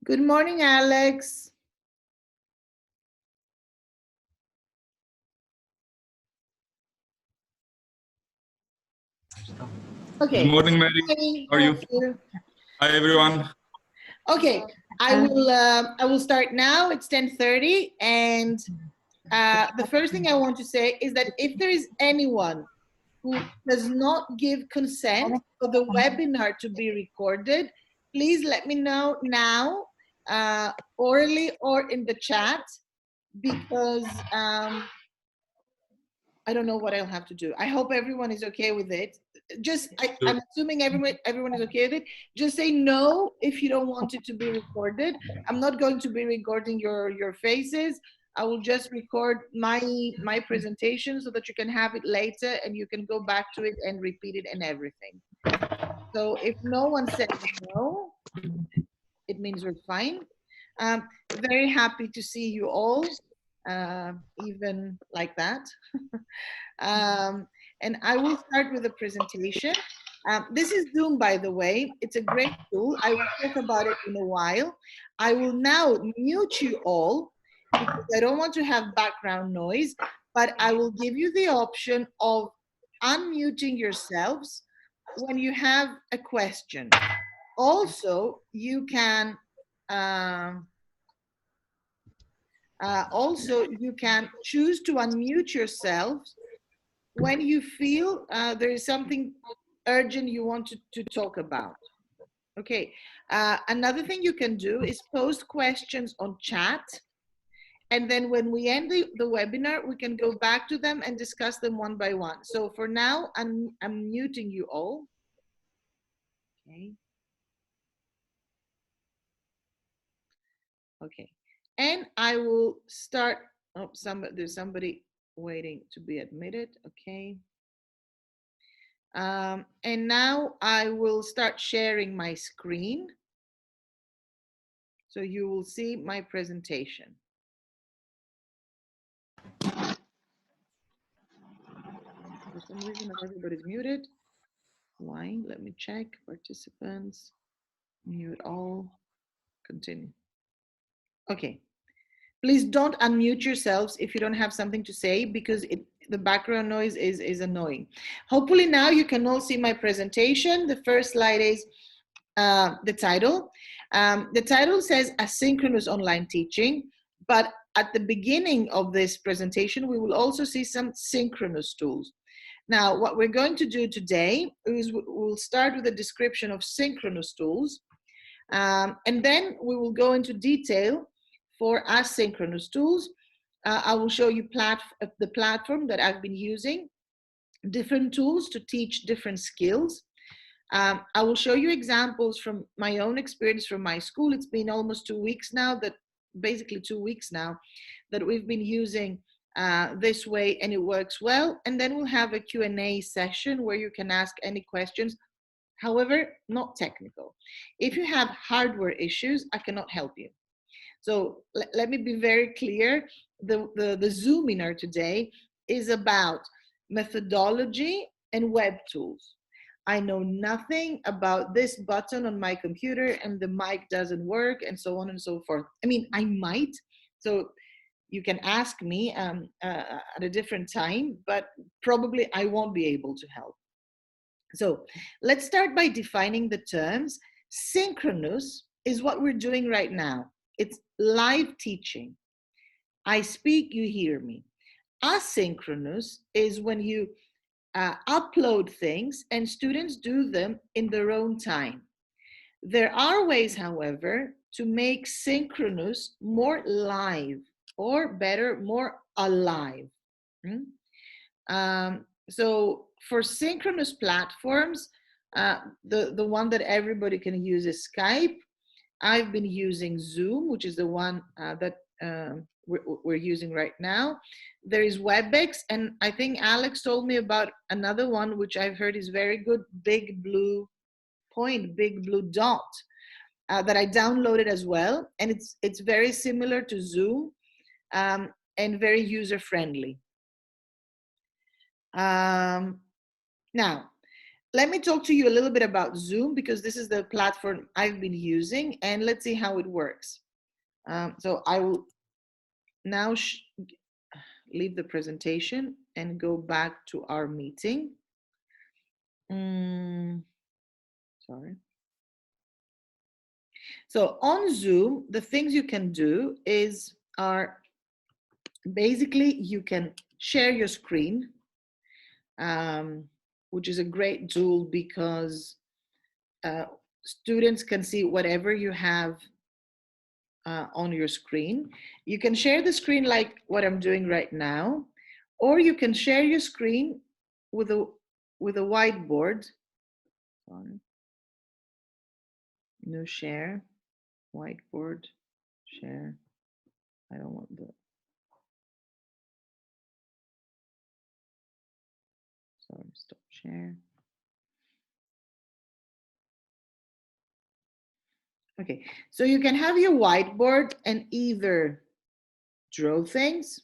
Good morning, Alex. Okay. Good morning, Mary. Hi, How are you? Hi, everyone. Okay, I will start now. It's 10:30, and the first thing I want to say is that if there is anyone who does not give consent for the webinar to be recorded, please let me know now, orally or in the chat, because I don't know what I'll have to do. I hope everyone is okay with it. I'm assuming everyone is okay with it. Just say no if you don't want it to be recorded. I'm not going to be recording your faces. I will just record my presentation so that you can have it later and you can go back to it and repeat it and everything. So if no one says no, it means we're fine. Very happy to see you all, even like that. And I will start with a presentation. This is Zoom, by the way. It's a great tool. I will talk about it in a while. I will now mute you all because I don't want to have background noise, but I will give you the option of unmuting yourselves when you have a question. Also, you can choose to unmute yourselves when you feel there is something urgent you want to talk about. Okay, another thing you can do is post questions on chat, and then when we end the webinar, we can go back to them and discuss them one by one. So for now, I'm muting you all. Okay. Okay, and I will start. Oh, there's somebody waiting to be admitted. Okay. And now I will start sharing my screen. So you will see my presentation. For some reason, not everybody's muted. Why? Let me check. Participants, mute all, continue. Okay. Please don't unmute yourselves if you don't have something to say, because the background noise is annoying. Hopefully now you can all see my presentation. The first slide is the title. The title says asynchronous online teaching, but at the beginning of this presentation, we will also see some synchronous tools. Now, what we're going to do today is we'll start with a description of synchronous tools, and then we will go into detail for asynchronous tools. I will show you the platform that I've been using, different tools to teach different skills. I will show you examples from my own experience from my school. It's been almost 2 weeks now, basically 2 weeks now, that we've been using this way, and it works well. And then we'll have a Q&A session where you can ask any questions, however, not technical. If you have hardware issues, I cannot help you. So let me be very clear. The Zoominar today is about methodology and web tools. I know nothing about this button on my computer and the mic doesn't work and so on and so forth. I mean, I might. So you can ask me at a different time, but probably I won't be able to help. So let's start by defining the terms. Synchronous is what we're doing right now. It's live teaching. I speak, you hear me. Asynchronous is when you upload things and students do them in their own time. There are ways, however, to make synchronous more live, or better, more alive. So for synchronous platforms, the one that everybody can use is Skype. I've been using Zoom, which is the one that we're using right now. There is WebEx, and I think Alex told me about another one, which I've heard is very good, Big Blue Point, Big Blue Dot, that I downloaded as well. And it's very similar to Zoom, and very user-friendly. Now, let me talk to you a little bit about Zoom, because this is the platform I've been using, and let's see how it works. So I will now leave the presentation and go back to our meeting. Sorry. So on Zoom, the things you can do are basically you can share your screen, which is a great tool because students can see whatever you have on your screen. You can share the screen like what I'm doing right now, or you can share your screen with a whiteboard. Sorry. New share, whiteboard, share. I don't want the. Sorry, stop share. Okay, so you can have your whiteboard and either draw things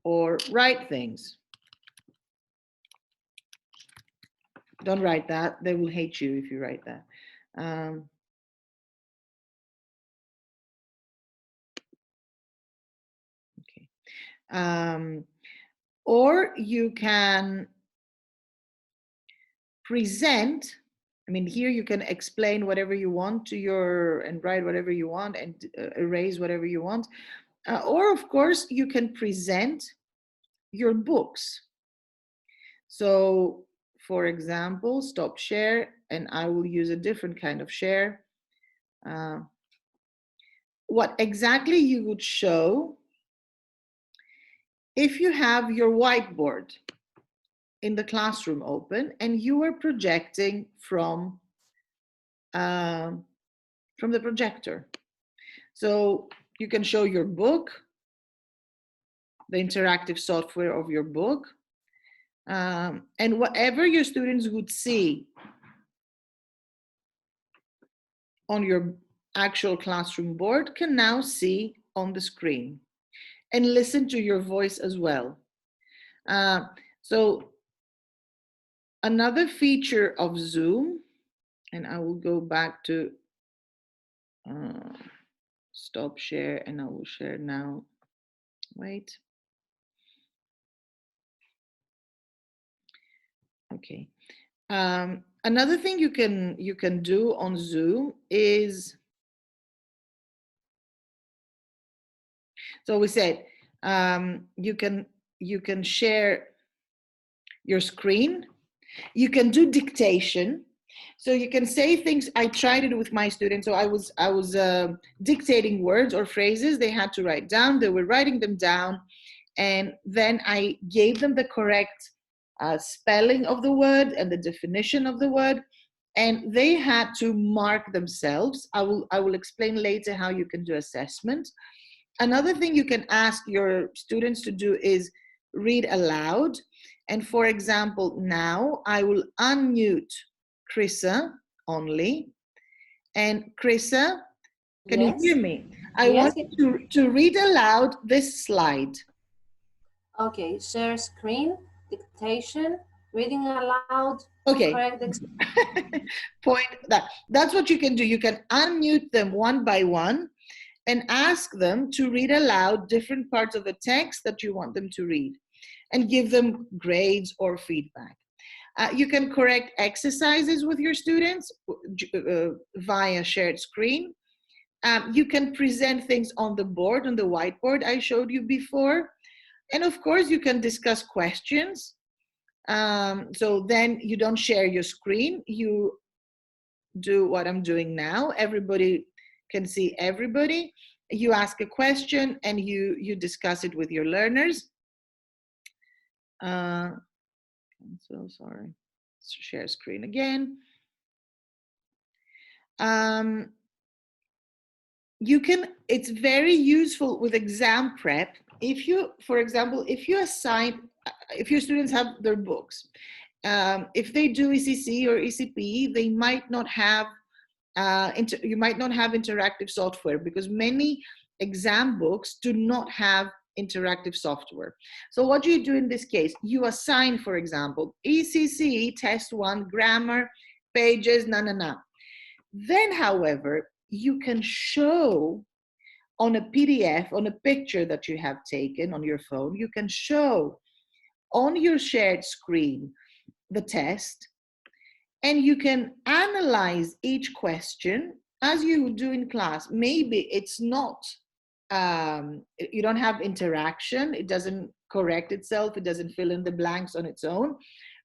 or write things. Don't write that. They will hate you if you write that. Okay. Or you can present. I mean, here you can explain whatever you want to and write whatever you want and erase whatever you want. Or of course, you can present your books. So for example, stop share, and I will use a different kind of share. What exactly you would show if you have your whiteboard in the classroom open and you are projecting from the projector. So you can show your book, the interactive software of your book, and whatever your students would see on your actual classroom board can now see on the screen and listen to your voice as well. So another feature of Zoom, and I will go back to stop share and I will share now. Wait. Okay. Another thing you can do on Zoom is, so we said you can share your screen. You can do dictation. So you can say things. I tried it with my students. So I was dictating words or phrases they had to write down. They were writing them down, and then I gave them the correct spelling of the word and the definition of the word, and they had to mark themselves. I will explain later how you can do assessment. Another thing you can ask your students to do is read aloud. And for example, now I will unmute Krissa only. And Krissa, can you hear me? I want you to read aloud this slide. Okay, share screen, dictation, reading aloud. Okay. Point that. That's what you can do. You can unmute them one by one and ask them to read aloud different parts of the text that you want them to read and give them grades or feedback. You can correct exercises with your students via shared screen. You can present things on the board, on the whiteboard I showed you before. And of course, you can discuss questions. So then you don't share your screen. You do what I'm doing now. Everybody can see everybody. You ask a question and you discuss it with your learners. I'm so sorry. Share screen again. It's very useful with exam prep. If you, for example, if your students have their books, if they do ECC or ECP, they might not have, you might not have interactive software because many exam books do not have interactive software. So what do you do in this case? You assign, for example, ECC test 1 grammar pages, Then, however, you can show on a PDF, on a picture that you have taken on your phone, you can show on your shared screen the test, and you can analyze each question as you would do in class. Maybe it's not, you don't have interaction, it doesn't correct itself, it doesn't fill in the blanks on its own.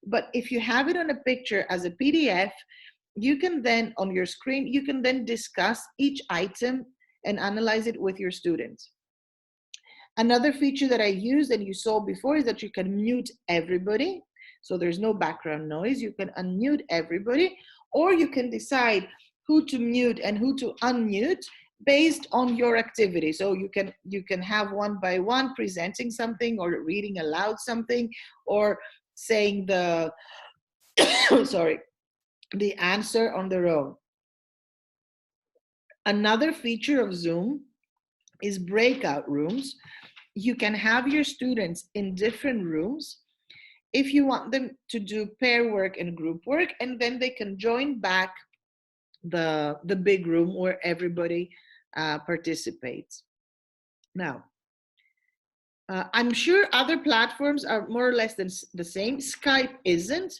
But if you have it on a picture as a PDF, you can then, on your screen, you can then discuss each item and analyze it with your students. Another feature that I used and you saw before is that you can mute everybody. So there's no background noise. You can unmute everybody, or you can decide who to mute and who to unmute based on your activity. So you can have one by one presenting something, or reading aloud something, or saying the sorry, the answer on their own. Another feature of Zoom is breakout rooms. You can have your students in different rooms if you want them to do pair work and group work, and then they can join back the big room where everybody participates. Now, I'm sure other platforms are more or less the same. Skype isn't.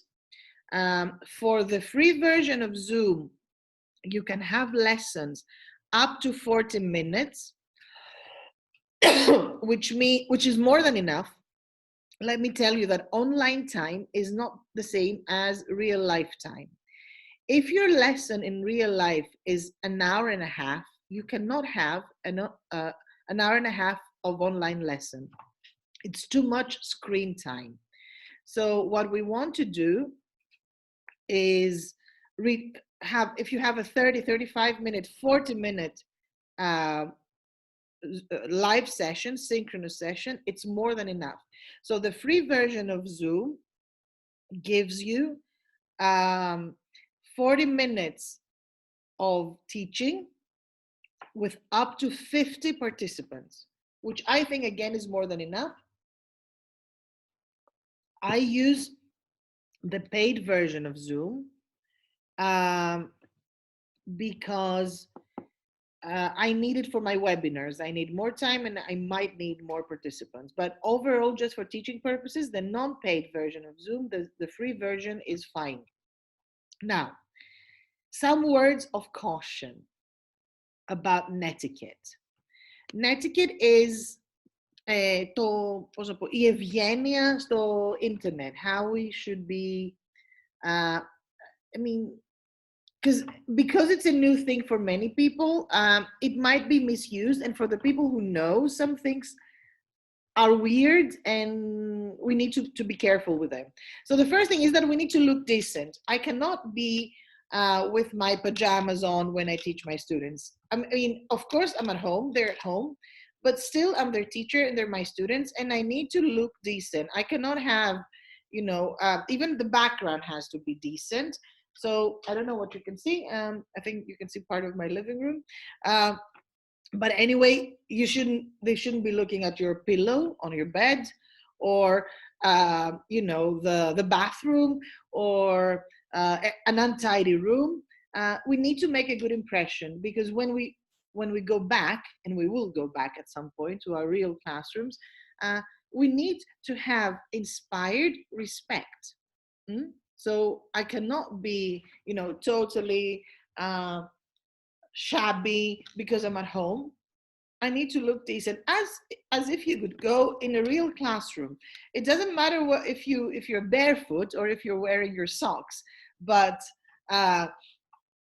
For the free version of Zoom, you can have lessons up to 40 minutes, which is more than enough. Let me tell you that online time is not the same as real life time. If your lesson in real life is an hour and a half, you cannot have an hour and a half of online lesson. It's too much screen time. So what we want to do is if you have a 30, 35 minute, 40 minute live session, synchronous session, it's more than enough. So the free version of Zoom gives you 40 minutes of teaching with up to 50 participants, which I think again is more than enough. I use the paid version of Zoom because I need it for my webinars. I need more time and I might need more participants. But overall, just for teaching purposes, the non-paid version of Zoom, the free version is fine. Now, some words of caution about netiquette. Netiquette is η ευγένεια στο internet, how we should be, I mean, because it's a new thing for many people, it might be misused, and for the people who know, some things are weird and we need to be careful with them. So the first thing is that we need to look decent. I cannot be with my pajamas on when I teach my students. I mean, of course, I'm at home, they're at home, but still I'm their teacher and they're my students, and I need to look decent. I cannot have, even the background has to be decent. So I don't know what you can see. I think you can see part of my living room. But anyway, they shouldn't be looking at your pillow on your bed, or the bathroom, or an untidy room. We need to make a good impression, because when we go back, and we will go back at some point to our real classrooms, we need to have inspired respect. So I cannot be, totally shabby because I'm at home. I need to look decent, as if you would go in a real classroom. It doesn't matter if you're barefoot or if you're wearing your socks, but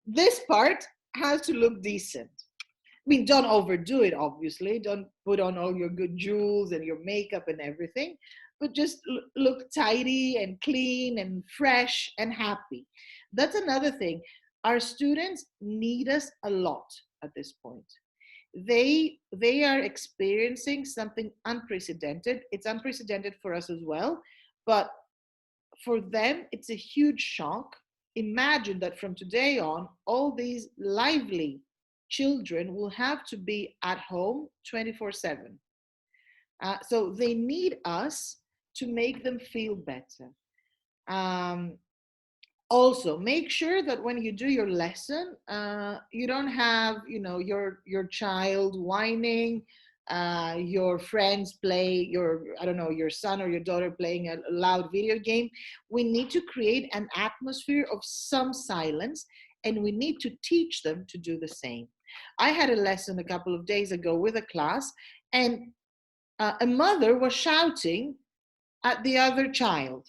this part has to look decent. I mean, don't overdo it, obviously. Don't put on all your good jewels and your makeup and everything, but just look tidy and clean and fresh and happy. That's another thing. Our students need us a lot at this point. They are experiencing something unprecedented. It's unprecedented for us as well, but for them, it's a huge shock. Imagine that from today on, all these lively children will have to be at home 24/7. So they need us to make them feel better. Also, make sure that when you do your lesson, you don't have, your child whining, your friends play, I don't know, your son or your daughter playing a loud video game. We need to create an atmosphere of some silence, and we need to teach them to do the same. I had a lesson a couple of days ago with a class, and a mother was shouting at the other child.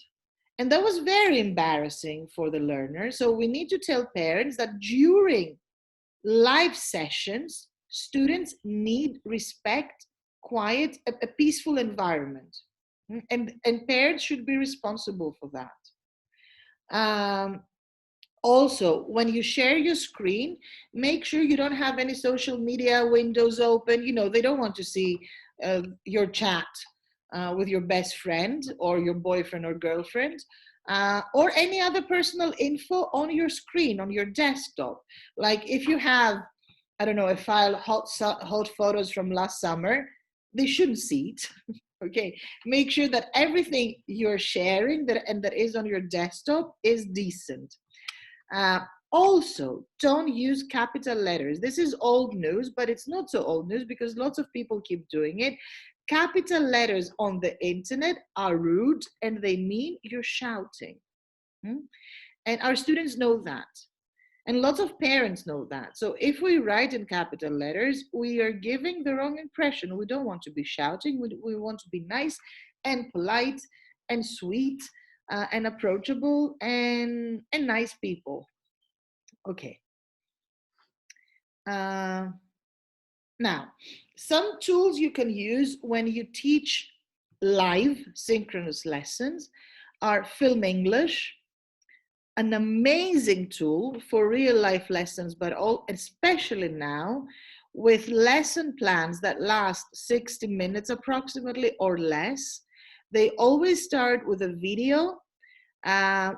And that was very embarrassing for the learner. So we need to tell parents that during live sessions, students need respect, quiet, a peaceful environment. And parents should be responsible for that. Also, when you share your screen, make sure you don't have any social media windows open. They don't want to see your chat with your best friend or your boyfriend or girlfriend, or any other personal info on your screen, on your desktop. Like if you have, I don't know, a file, hot photos from last summer, they shouldn't see it. Okay, make sure that everything you're sharing that is on your desktop is decent. Also, don't use capital letters. This is old news, but it's not so old news because lots of people keep doing it. Capital letters on the internet are rude and they mean you're shouting. And our students know that. And lots of parents know that. So if we write in capital letters, we are giving the wrong impression. We don't want to be shouting. We want to be nice and polite and sweet and approachable and nice people. Okay. Now, some tools you can use when you teach live synchronous lessons are Film English, an amazing tool for real life lessons, but especially now with lesson plans that last 60 minutes approximately or less. They always start with a video,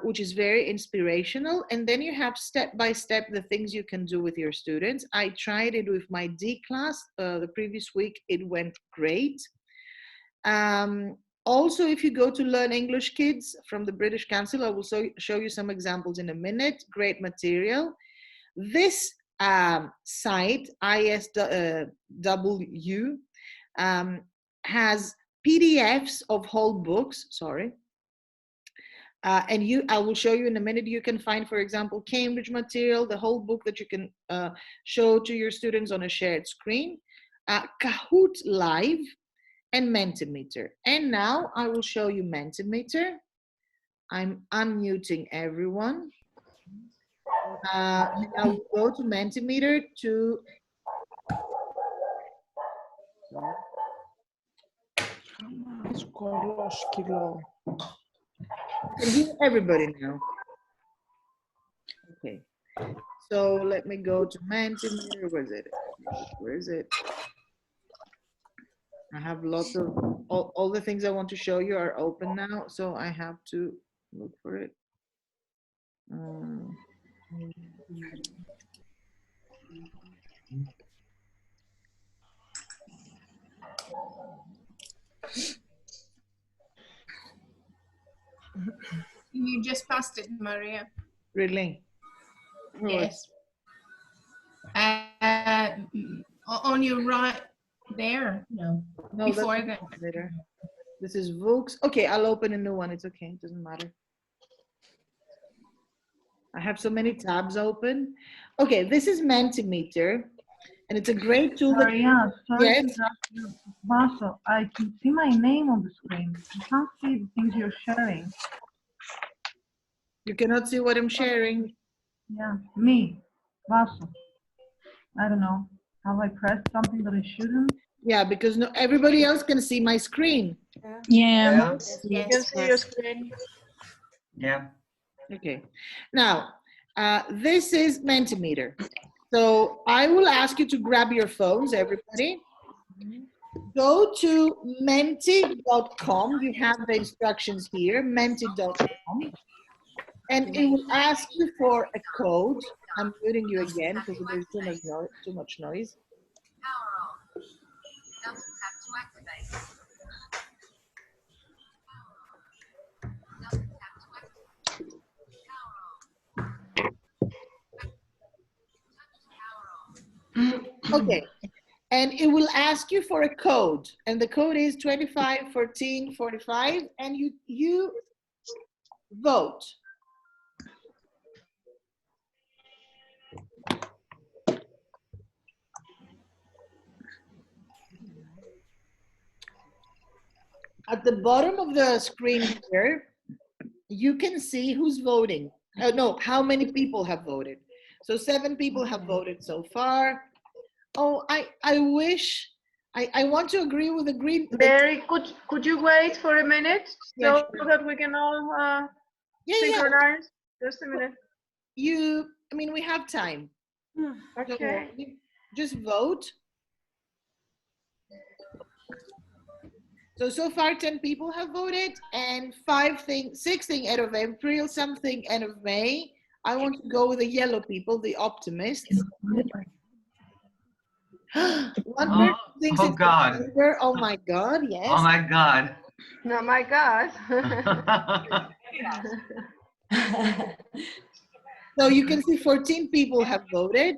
which is very inspirational. And then you have step by step the things you can do with your students. I tried it with my D class the previous week. It went great. Also, if you go to Learn English Kids from the British Council, I will show you some examples in a minute. Great material. This site, ISW, has PDFs of whole books, sorry. And I will show you in a minute. You can find, for example, Cambridge material, the whole book that you can show to your students on a shared screen, Kahoot Live, and Mentimeter. And now I will show you Mentimeter. I'm unmuting everyone. And I will go to Mentimeter to. I can hear everybody now. Okay. So let me go to Mentimeter. Where is it? Where is it? I have lots of, all the things I want to show you are open now, so I have to look for it. You just passed it, Maria. Really? Yes. On your right there. No. Before that. Later. This is books. Okay, I'll open a new one. It's okay. It doesn't matter. I have so many tabs open. Okay, this is Mentimeter, and it's a great tool. Maria, sorry yes. to interrupt you. Vaso, I can see my name on the screen. I can't see the things you're sharing. You cannot see what I'm sharing. Yeah, me, Vaso. I don't know. Have I pressed something that I shouldn't? Yeah, because no, everybody else can see my screen. Yeah. You can see your screen. Yeah. Okay. Now, this is Mentimeter. So I will ask you to grab your phones, everybody. Go to menti.com. You have the instructions here, menti.com. And it will ask you for a code. I'm muting you again because there's too much noise. Okay. And it will ask you for a code. And the code is 25 14 45. And you vote. At the bottom of the screen here, you can see who's voting. No, how many people have voted. So 7 people have voted so far. Oh, I wish, I want to agree with the green. Mary, could you wait for a minute Yeah, so sure. that we can all Yeah. synchronize? Just a minute. I mean, we have time. Okay. So just vote. So far 10 people have voted, and 6 things out of April, something out of May. I want to go with the yellow people, the optimists. One person thinks it's God. September. Oh my God, yes. Oh my God. Oh my God. So you can see 14 people have voted.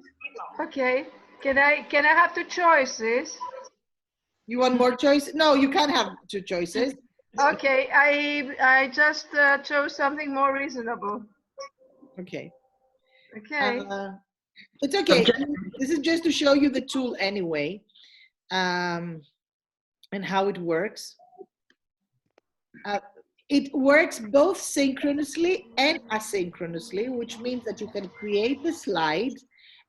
Okay. Can I have 2 choices? You want more choices? No, you can't have 2 choices. Okay, I just chose something more reasonable. Okay. Okay. It's okay. This is just to show you the tool anyway, and how it works. It works both synchronously and asynchronously, which means that you can create the slide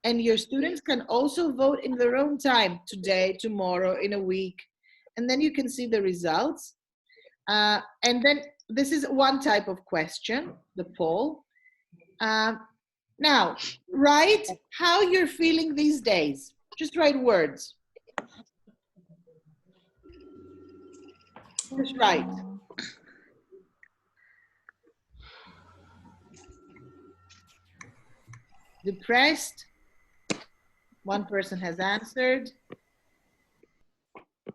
and your students can also vote in their own time, today, tomorrow, in a week, and then you can see the results. And then this is one type of question, the poll. Now, write how you're feeling these days. Just write words. Just write. Depressed. One person has answered.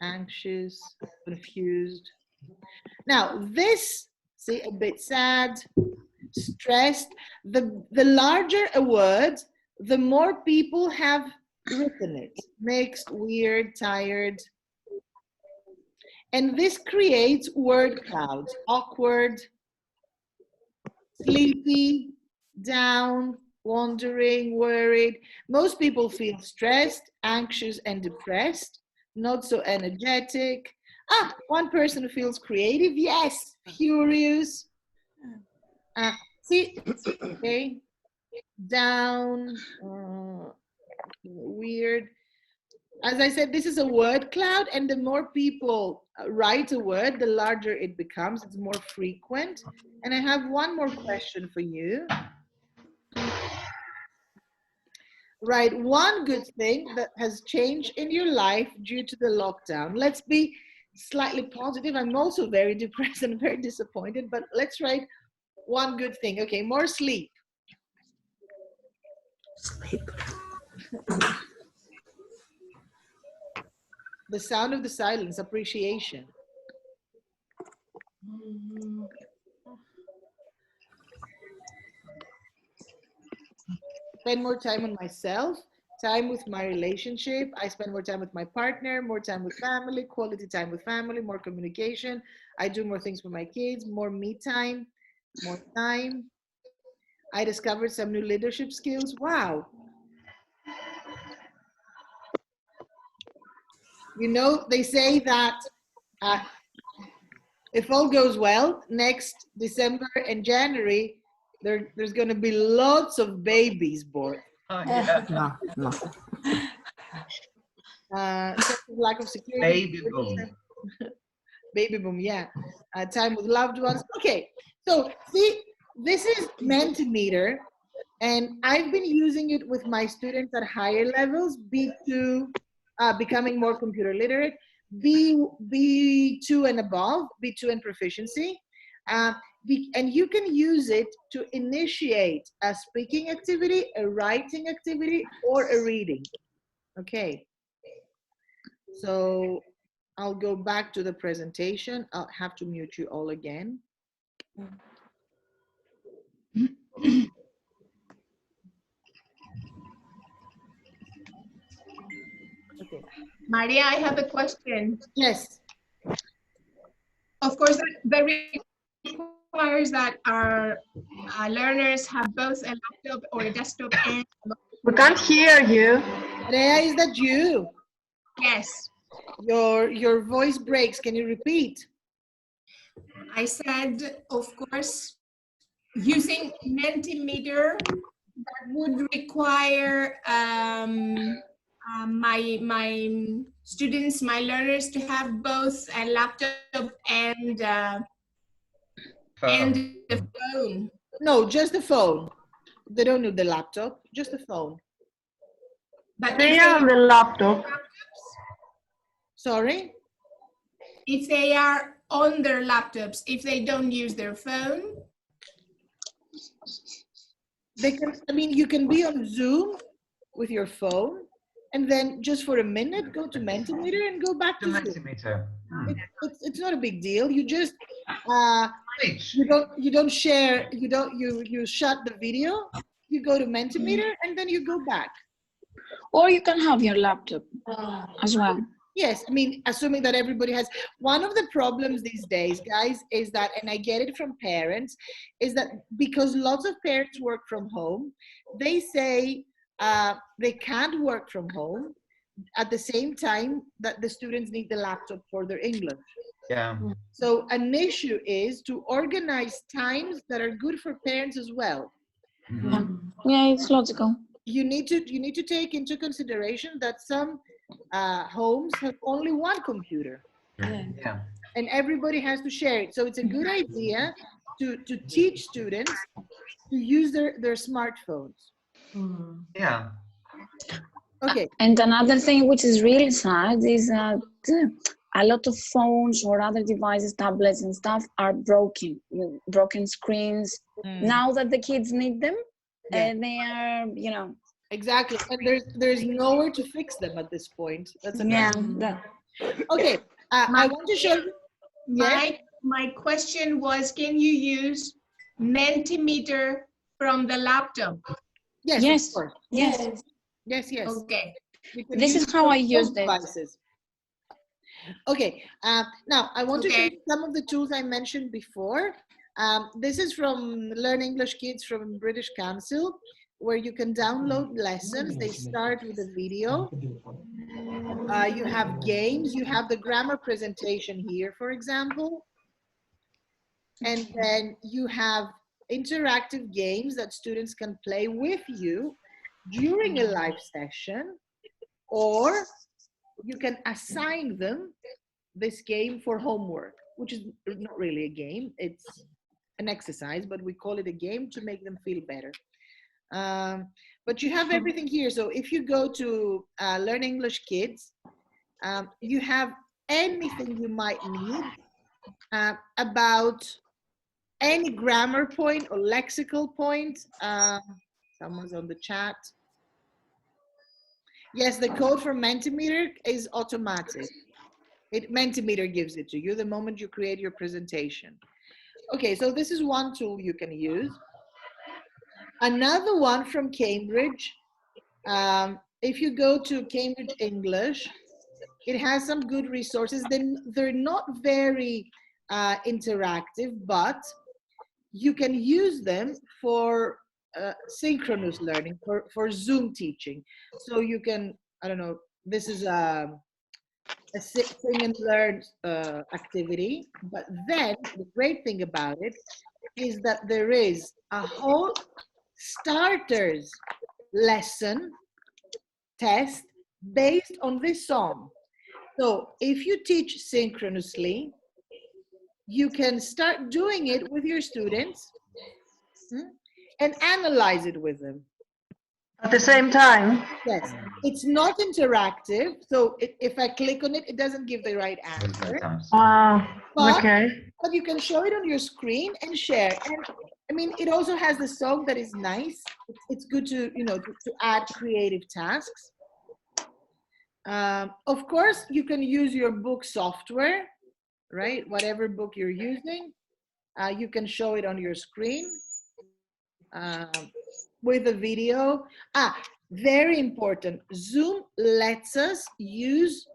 Anxious, confused. Now, this, see, a bit sad, stressed. The larger a word, the more people have written it. Mixed, weird, tired. And this creates word clouds. Awkward, sleepy, down, wandering, worried. Most people feel stressed, anxious, and depressed. Not so energetic. One person feels creative. Yes, curious. See, okay, down, weird. As I said, this is a word cloud, and the more people write a word, the larger it becomes. It's more frequent. And I have one more question for you. Write one good thing that has changed in your life due to the lockdown. Let's be slightly positive. I'm also very depressed and very disappointed, but let's write one good thing. Okay, more sleep. Sleep. The sound of the silence, appreciation. Spend more time on myself, time with my relationship. I spend more time with my partner, more time with family, quality time with family, more communication. I do more things for my kids, more me time, more time. I discovered some new leadership skills. Wow. You know, they say that if all goes well, next December and January, there's going to be lots of babies born. Oh, yeah. No. Lack of security. Baby boom. Baby boom, yeah. Time with loved ones. Okay, so see, this is Mentimeter, and I've been using it with my students at higher levels, B2, becoming more computer literate, B2 and above, B2 and proficiency. And you can use it to initiate a speaking activity, a writing activity, or a reading. Okay. So I'll go back to the presentation. I'll have to mute you all again. Okay. Maria, I have a question. Yes. Of course, that requires that our learners have both a laptop or a desktop and a mobile We can't phone. hear you. Rhea, is that you? Yes, Your voice breaks. Can you repeat? I said, of course, using Mentimeter, that would require my students, my learners, to have both a laptop and a phone. No, just the phone. They don't need the laptop, just the phone. But They are on the laptop. Sorry? if they are on their laptops, if they don't use their phone, They can, I mean, you can be on Zoom with your phone and then just for a minute go to Mentimeter and go back to Zoom. Mentimeter. It's not a big deal. You just you don't share, you shut the video, you go to Mentimeter and then you go back. Or you can have your laptop as well. Yes, I mean, assuming that everybody has. One of the problems these days, guys, is that, and I get it from parents, is that because lots of parents work from home, they say they can't work from home at the same time that the students need the laptop for their English. Yeah. So an issue is to organize times that are good for parents as well. Yeah, it's logical. You need to take into consideration that some homes have only one computer. Yeah. And everybody has to share it. So it's a good idea to teach students to use their smartphones. Yeah. Okay. And another thing which is really sad is that a lot of phones or other devices, tablets and stuff are broken screens. Now that the kids need them, they are, you know. Exactly. And there's nowhere to fix them at this point. That's a okay. I want to show you. my question was, can you use Mentimeter from the laptop? Yes, Yes. of course. Yes. Yes, yes. Okay. This is how I used it. Devices. Okay. Now I want to show you some of the tools I mentioned before. This is from Learn English Kids from British Council, where you can download lessons. They start with a video. You have games. You have the grammar presentation here, for example. And then you have interactive games that students can play with you during a live session, or you can assign them this game for homework, which is not really a game. It's an exercise, but we call it a game to make them feel better. But you have everything here. So if you go to Learn English Kids, you have anything you might need about any grammar point or lexical point. Someone's on the chat. Yes, the code for Mentimeter is automatic. Mentimeter gives it to you the moment you create your presentation. Okay, so this is one tool you can use. Another one from Cambridge, if you go to Cambridge English, it has some good resources. They're not very interactive, but you can use them for synchronous learning, for Zoom teaching. So you can, I don't know, this is a sing and learn activity, but then the great thing about it is that there is a whole starters lesson test based on this song. So if you teach synchronously, you can start doing it with your students and analyze it with them. At the same time? Yes, it's not interactive. So if I click on it, it doesn't give the right answer. But you can show it on your screen and share. And I mean, it also has the song that is nice. It's good to, you know, to add creative tasks. Of course, you can use your book software, right? Whatever book you're using, you can show it on your screen with a video. Very important. Zoom lets us use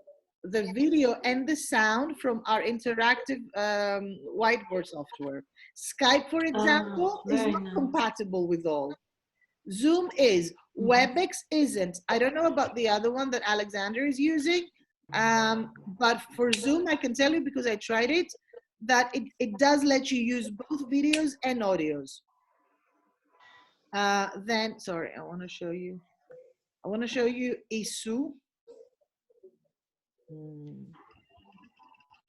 the video and the sound from our interactive whiteboard software. Skype, for example, is very not nice. compatible with all. Zoom is. WebEx isn't. I don't know about the other one that Alexander is using, but for Zoom, I can tell you because I tried it, that it does let you use both videos and audios. Then, sorry, I want to show you ISU.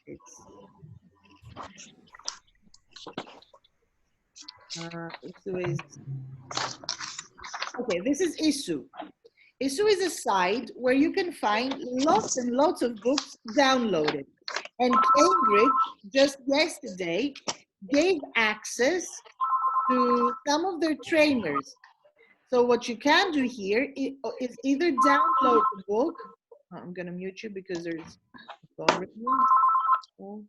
It's ISU is, okay, this is ISU. ISU is a site where you can find lots and lots of books downloaded. And Cambridge, just yesterday, gave access to some of their trainers. So what you can do here is either download the book. I'm going to mute you because there's a phone ringing. Oh.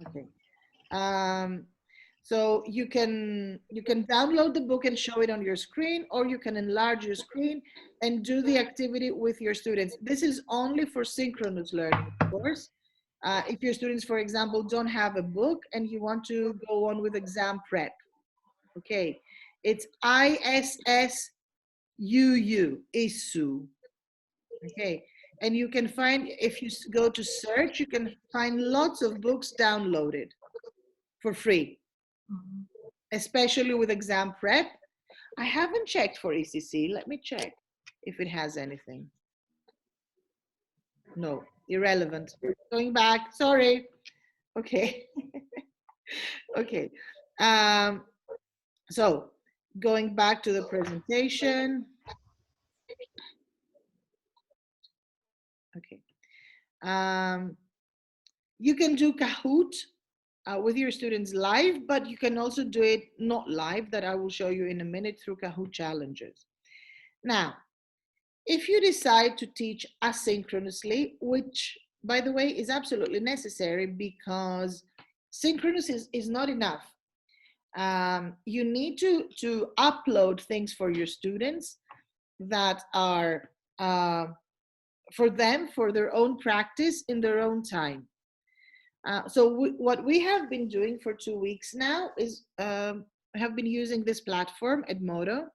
Okay. So you can download the book and show it on your screen, or you can enlarge your screen and do the activity with your students. This is only for synchronous learning, of course. If your students, for example, don't have a book and you want to go on with exam prep, okay, it's ISSUU, okay, and you can find, if you go to search, you can find lots of books downloaded for free, especially with exam prep. I haven't checked for ECC. Let me check if it has anything. No, irrelevant. Going back, sorry. Okay. Okay. So going back to the presentation. Okay. You can do Kahoot with your students live, but you can also do it not live, that I will show you in a minute, through Kahoot challenges. Now, if you decide to teach asynchronously, which, by the way, is absolutely necessary because synchronous is not enough. You need to upload things for your students that are for them, for their own practice in their own time. So what we have been doing for 2 weeks now is have been using this platform, Edmodo.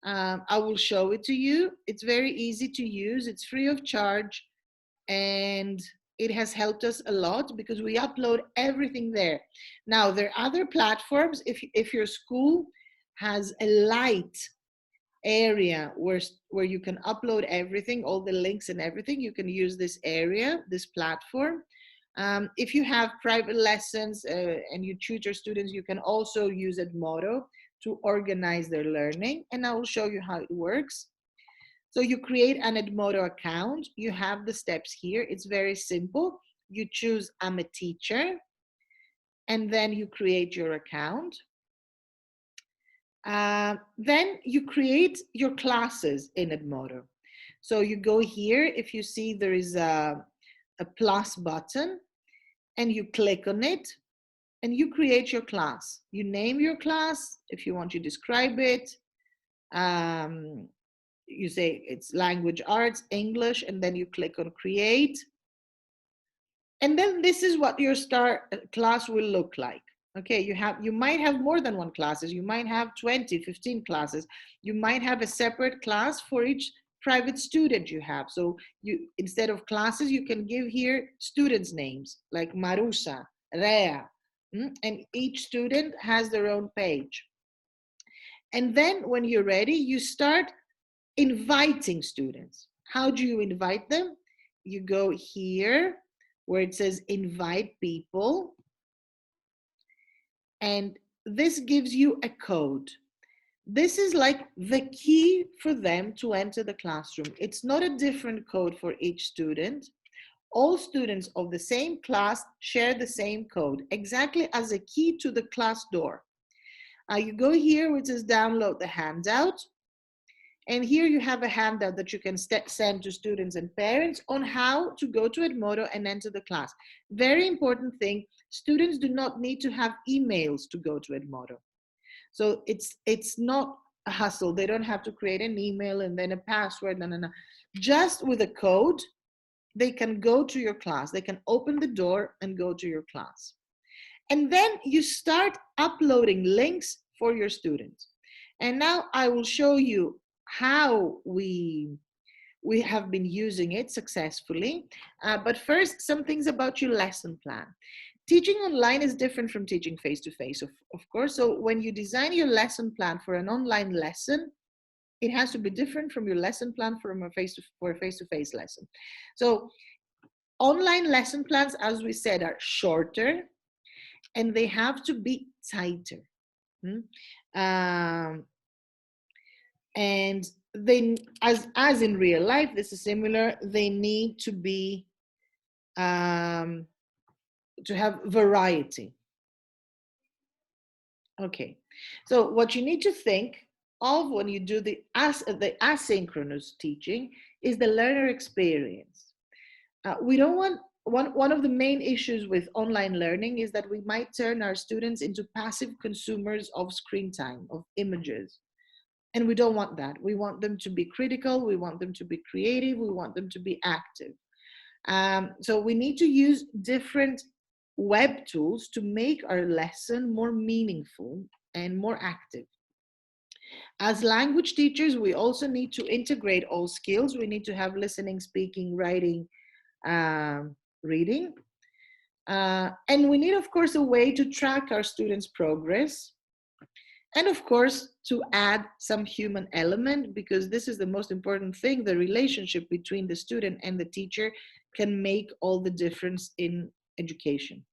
I will show it to you. It's very easy to use. It's free of charge, and it has helped us a lot because we upload everything there. Now, there are other platforms. If your school has a light area where you can upload everything, all the links and everything, you can use this area, this platform. If you have private lessons and you tutor students, you can also use Edmodo to organize their learning, and I will show you how it works. So you create an Edmodo account. You have the steps here. It's very simple. You choose I'm a teacher, and then you create your account. Then you create your classes in Edmodo. So you go here, if you see there is a plus button, and you click on it, and you create your class. You name your class if you want to describe it. You say it's language arts, English, and then you click on create. And then this is what your class will look like. Okay, you might have more than one classes. You might have 20, 15 classes. You might have a separate class for each private student you have. So you, instead of classes, you can give here students' names like Marusa, Rea, and each student has their own page. And then when you're ready, you start inviting students. How do you invite them? You go here where it says invite people, and this gives you a code. This is like the key for them to enter the classroom. It's not a different code for each student. All students of the same class share the same code, exactly as a key to the class door. You go here, which is download the handout. And here you have a handout that you can send to students and parents on how to go to Edmodo and enter the class. Very important thing, students do not need to have emails to go to Edmodo. So it's not a hustle. They don't have to create an email and then a password. No. Just with a code, they can go to your class. They can open the door and go to your class. And then you start uploading links for your students. And now I will show you how we have been using it successfully. But first, some things about your lesson plan. Teaching online is different from teaching face-to-face, of course. So when you design your lesson plan for an online lesson, it has to be different from your lesson plan for a face-to-face lesson. So online lesson plans, as we said, are shorter and they have to be tighter. And they, as in real life, this is similar, they need to be to have variety. Okay, so what you need to think of when you do the asynchronous teaching is the learner experience. We don't want, one of the main issues with online learning is that we might turn our students into passive consumers of screen time, of images. And we don't want that. We want them to be critical, we want them to be creative, we want them to be active. So we need to use different web tools to make our lesson more meaningful and more active. As language teachers, we also need to integrate all skills. We need to have listening, speaking, writing, reading. And we need, of course, a way to track our students' progress. And of course, to add some human element, because this is the most important thing. The relationship between the student and the teacher can make all the difference in education.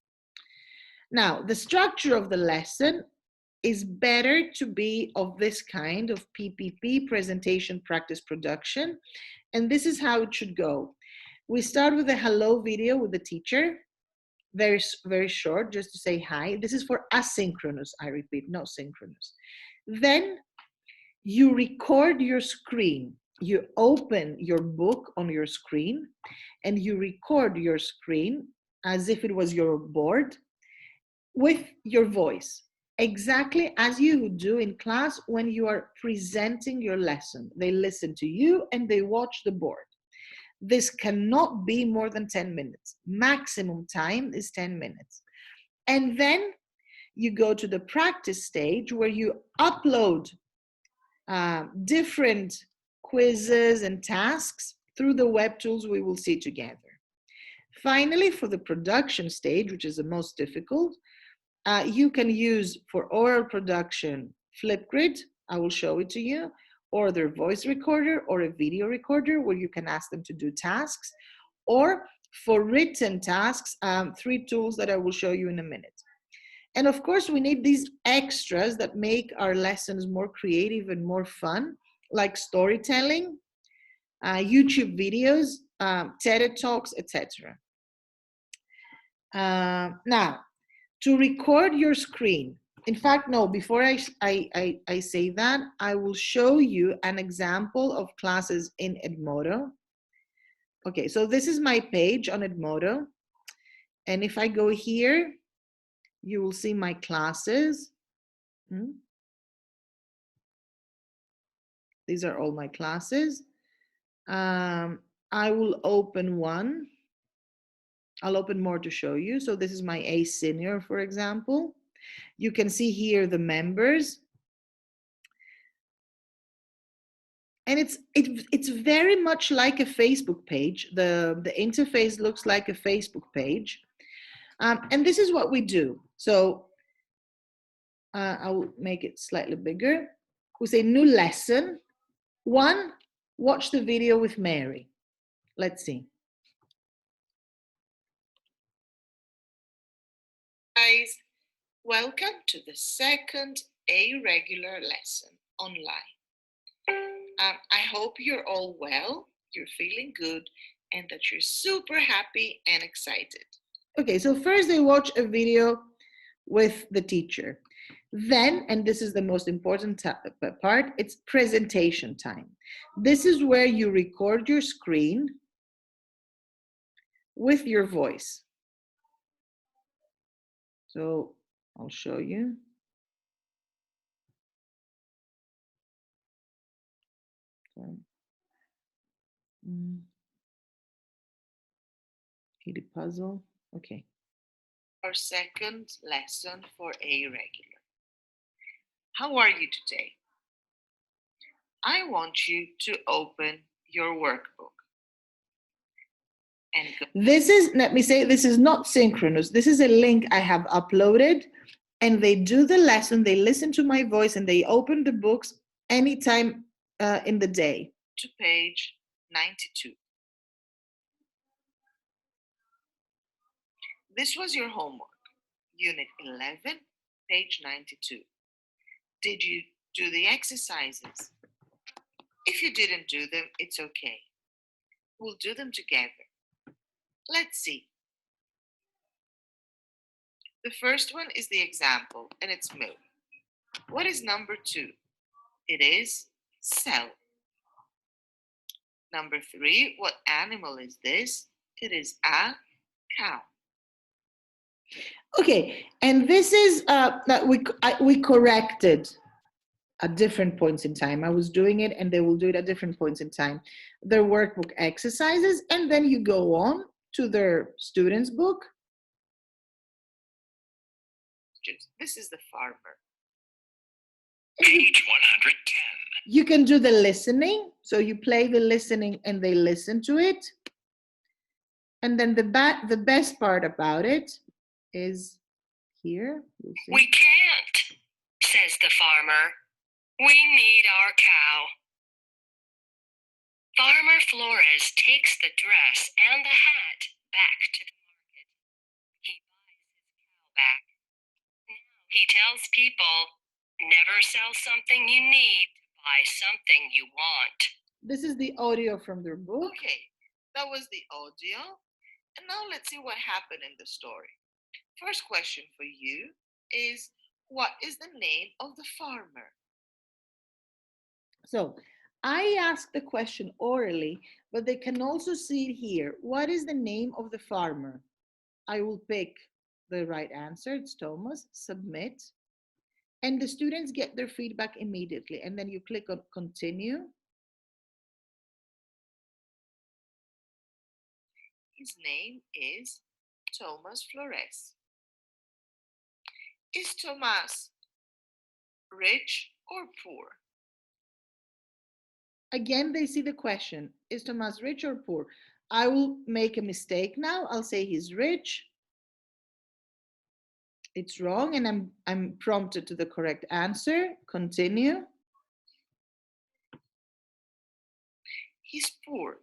Now, the structure of the lesson is better to be of this kind of PPP, presentation, practice, production. And this is how it should go. We start with a hello video with the teacher, very, very short, just to say hi. This is for asynchronous, I repeat, not synchronous. Then you record your screen. You open your book on your screen and you record your screen as if it was your board with your voice, exactly as you would do in class when you are presenting your lesson. They listen to you and they watch the board. This cannot be more than 10 minutes. Maximum time is 10 minutes. And then you go to the practice stage where you upload different quizzes and tasks through the web tools we will see together. Finally, for the production stage, which is the most difficult, you can use for oral production Flipgrid, I will show it to you, or their voice recorder or a video recorder where you can ask them to do tasks, or for written tasks, 3 tools that I will show you in a minute. And of course, we need these extras that make our lessons more creative and more fun, like storytelling, YouTube videos, TED Talks, etc. Now, to record your screen. In fact, no, before I say that, I will show you an example of classes in Edmodo. Okay, so this is my page on Edmodo. And if I go here, you will see my classes. These are all my classes. I will open one. I'll open more to show you. So this is my A senior, for example. You can see here the members. And it's very much like a Facebook page. The interface looks like a Facebook page. And this is what we do. So I will make it slightly bigger. We say new lesson. 1, watch the video with Mary. Let's see. Guys, welcome to the second A regular lesson online. I hope you're all well, you're feeling good, and that you're super happy and excited. Okay, so first they watch a video with the teacher. Then, and this is the most important part, it's presentation time. This is where you record your screen with your voice. So I'll show you. form. Easy puzzle. Okay. Our second lesson for A regular. How are you today? I want you to open your workbook. And this is, let me say, this is not synchronous. This is a link I have uploaded, and they do the lesson, they listen to my voice, and they open the books anytime in the day. To page 92. This was your homework, Unit 11, page 92. Did you do the exercises? If you didn't do them, it's okay. We'll do them together. Let's see. The first one is the example, and it's milk. What is number 2? It is cell. Number 3, what animal is this? It is a cow. Okay, and this is we corrected at different points in time. I was doing it, and they will do it at different points in time. Their workbook exercises, and then you go on to their students' book. This is the farmer. Page 110. You can do the listening. So you play the listening and they listen to it. And then the best part about it is here. We can't, says the farmer. We need our cow. Farmer Flores takes the dress and the hat back to the market. He buys his cow back. Now he tells people, never sell something you need to buy something you want. This is the audio from their book. Okay, that was the audio. And now let's see what happened in the story. First question for you is, what is the name of the farmer? So I asked the question orally, but they can also see it here. What is the name of the farmer? I will pick the right answer. It's Thomas. Submit. And the students get their feedback immediately. And then you click on continue. His name is Thomas Flores. Is Thomas rich or poor? Again, they see the question, is Thomas rich or poor? I will make a mistake now. I'll say he's rich. It's wrong, and I'm prompted to the correct answer. Continue. He's poor.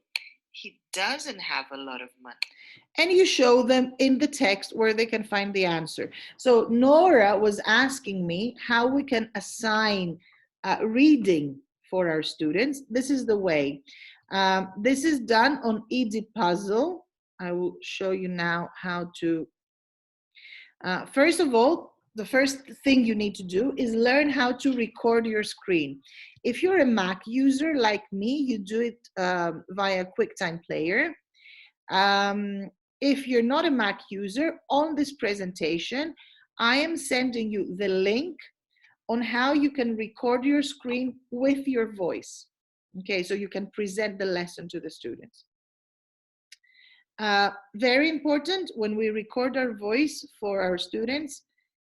He doesn't have a lot of money. And you show them in the text where they can find the answer. So Nora was asking me how we can assign reading for our students. This is the way. This is done on ED Puzzle. I will show you now how to. First of all, the first thing you need to do is learn how to record your screen. If you're a Mac user like me, you do it via QuickTime Player. If you're not a Mac user, on this presentation, I am sending you the link on how you can record your screen with your voice. Okay, so you can present the lesson to the students. Very important, when we record our voice for our students,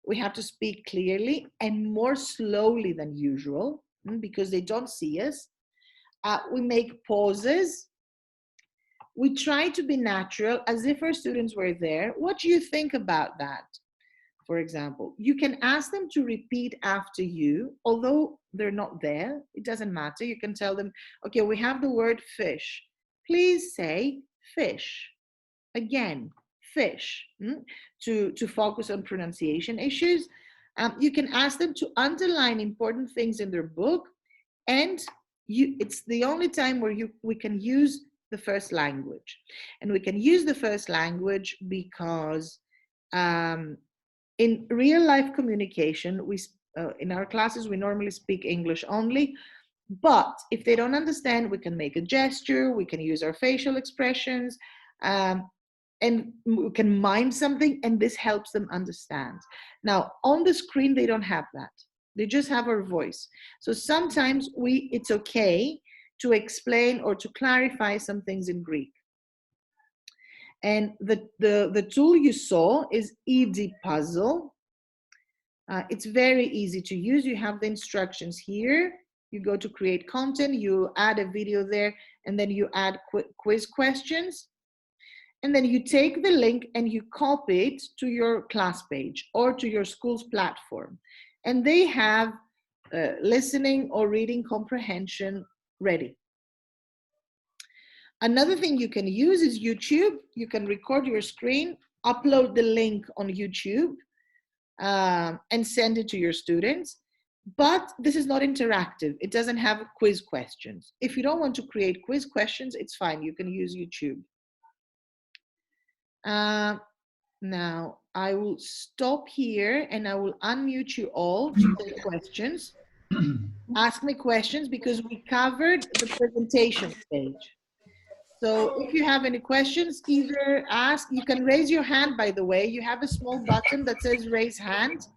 we have to speak clearly and more slowly than usual because they don't see us. We make pauses. We try to be natural as if our students were there. What do you think about that? For example, you can ask them to repeat after you, although they're not there, it doesn't matter. You can tell them, okay, we have the word fish. Please say fish. Again, fish, to focus on pronunciation issues. You can ask them to underline important things in their book, and it's the only time where we can use the first language. And we can use the first language because in real life communication, in our classes, we normally speak English only, but if they don't understand, we can make a gesture, we can use our facial expressions, and we can mime something, and this helps them understand. Now, on the screen, they don't have that. They just have our voice. So sometimes it's okay to explain or to clarify some things in Greek. And the tool you saw is ED Puzzle. It's very easy to use. You have the instructions here. You go to create content, you add a video there, and then you add quiz questions. And then you take the link and you copy it to your class page or to your school's platform. And they have listening or reading comprehension ready. Another thing you can use is YouTube. You can record your screen, upload the link on YouTube, and send it to your students. But this is not interactive. It doesn't have quiz questions. If you don't want to create quiz questions, it's fine. You can use YouTube. Now, I will stop here and I will unmute you all to take questions. Ask me questions because we covered the presentation stage. So if you have any questions, either ask, you can raise your hand, by the way. You have a small button that says raise hand.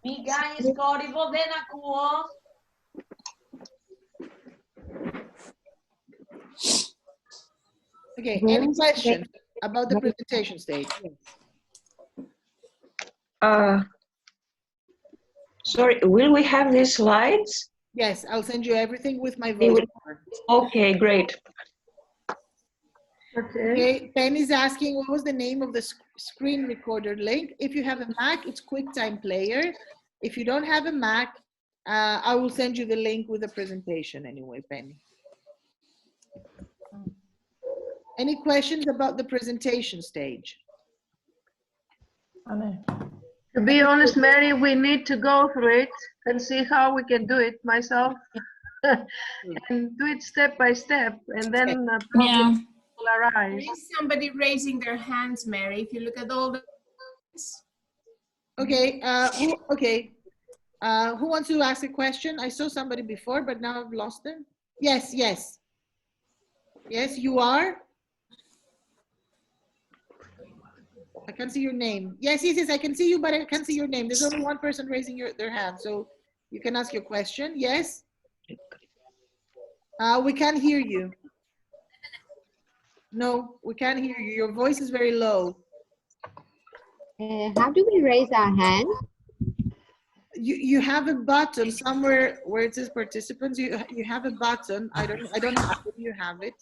Mi guys, κόρυβο, δεν ακούω. Okay, any questions about the presentation stage? Sorry, will we have these slides? Yes, I'll send you everything with my voice. Okay, great. Okay, Penny's asking what was the name of the screen recorder link. If you have a Mac, it's QuickTime Player. If you don't have a Mac, I will send you the link with the presentation anyway, Penny. Any questions about the presentation stage? To be honest, Mary, we need to go through it and see how we can do it myself and do it step by step, and then problems will arise. There is somebody raising their hands, Mary. If you look at all the. Okay, who wants to ask a question? I saw somebody before, but now I've lost them. Yes, yes. Yes, you are. I can see your name. Yes, yes, yes, I can see you, but I can't see your name. There's only one person raising their hand, so you can ask your question. Yes? We can't hear you. No, we can't hear you. Your voice is very low. How do we raise our hand? You have a button somewhere where it says participants. You have a button. I don't have it. You have it.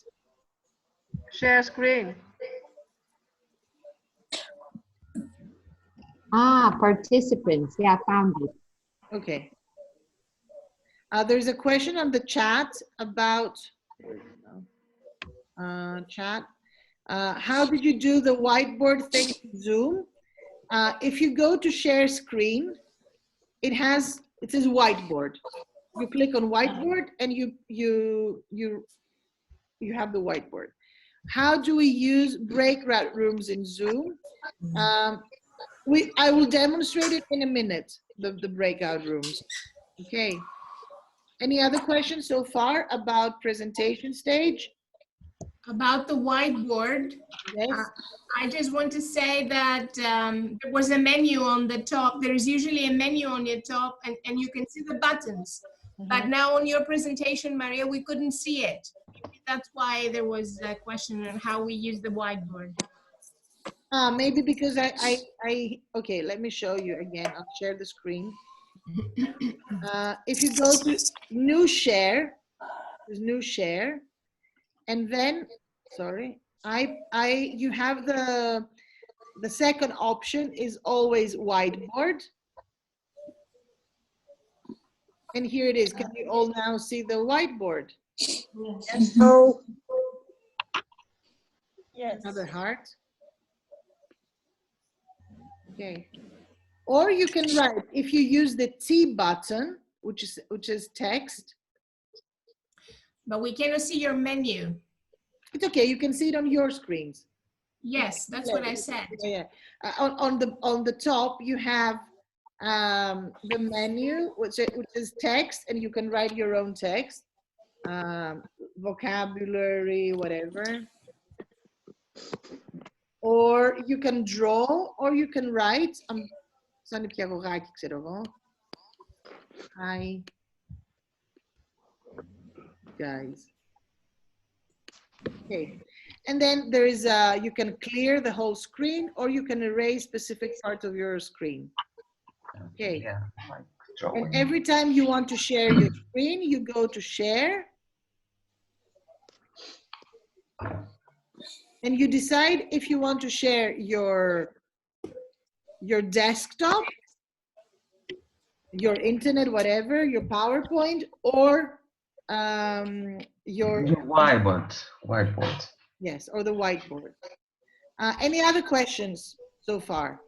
Share screen. Ah, participants. Yeah, I found it. Okay. There's a question on the chat about chat. How did you do the whiteboard thing in Zoom? If you go to share screen, it says whiteboard. You click on whiteboard and you have the whiteboard. How do we use breakout rooms in Zoom? I will demonstrate it in a minute, the breakout rooms. Okay. Any other questions so far about presentation stage? About the whiteboard, yes. I just want to say that there was a menu on the top. There is usually a menu on your top and you can see the buttons. But now on your presentation, Maria, we couldn't see it. That's why there was a question on how we use the whiteboard. Maybe because okay, let me show you again. I'll share the screen. If you go to new share, there's new share, and then, sorry, you have the second option is always whiteboard. And here it is. Can you all now see the whiteboard? Yes. Oh. Yes. Another heart. Okay. Or you can write, if you use the T button, which is text. But we cannot see your menu. It's okay, you can see it on your screens. Yes, that's what I said. Yeah. On the top, you have the menu, which is text, and you can write your own text, vocabulary, whatever. or you can draw, or you can write. Hi, guys. Okay, and then there is you can clear the whole screen, or you can erase specific parts of your screen. Okay. Yeah, like And drawing. every time you want to share your screen, you go to share. And you decide if you want to share your desktop, your internet, whatever, your PowerPoint, or your Whiteboard. Yes, or the whiteboard. Any other questions so far?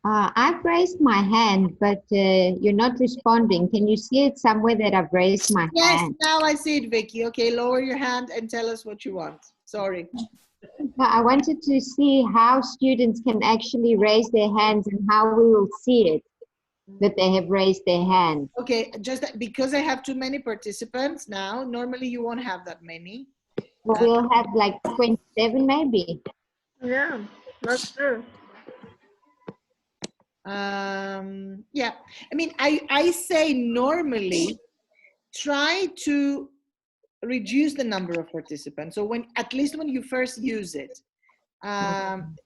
I've raised my hand, but you're not responding. Can you see it somewhere that I've raised my Yes, hand? now I see it, Vicky. Okay, lower your hand and tell us what you want. Sorry. No, I wanted to see how students can actually raise their hands and how we will see it, that they have raised their hand. Okay, just because I have too many participants now, normally you won't have that many. Well, we'll have like 27 maybe. Yeah, that's true. Yeah, I mean, I say normally try to reduce the number of participants. So at least when you first use it.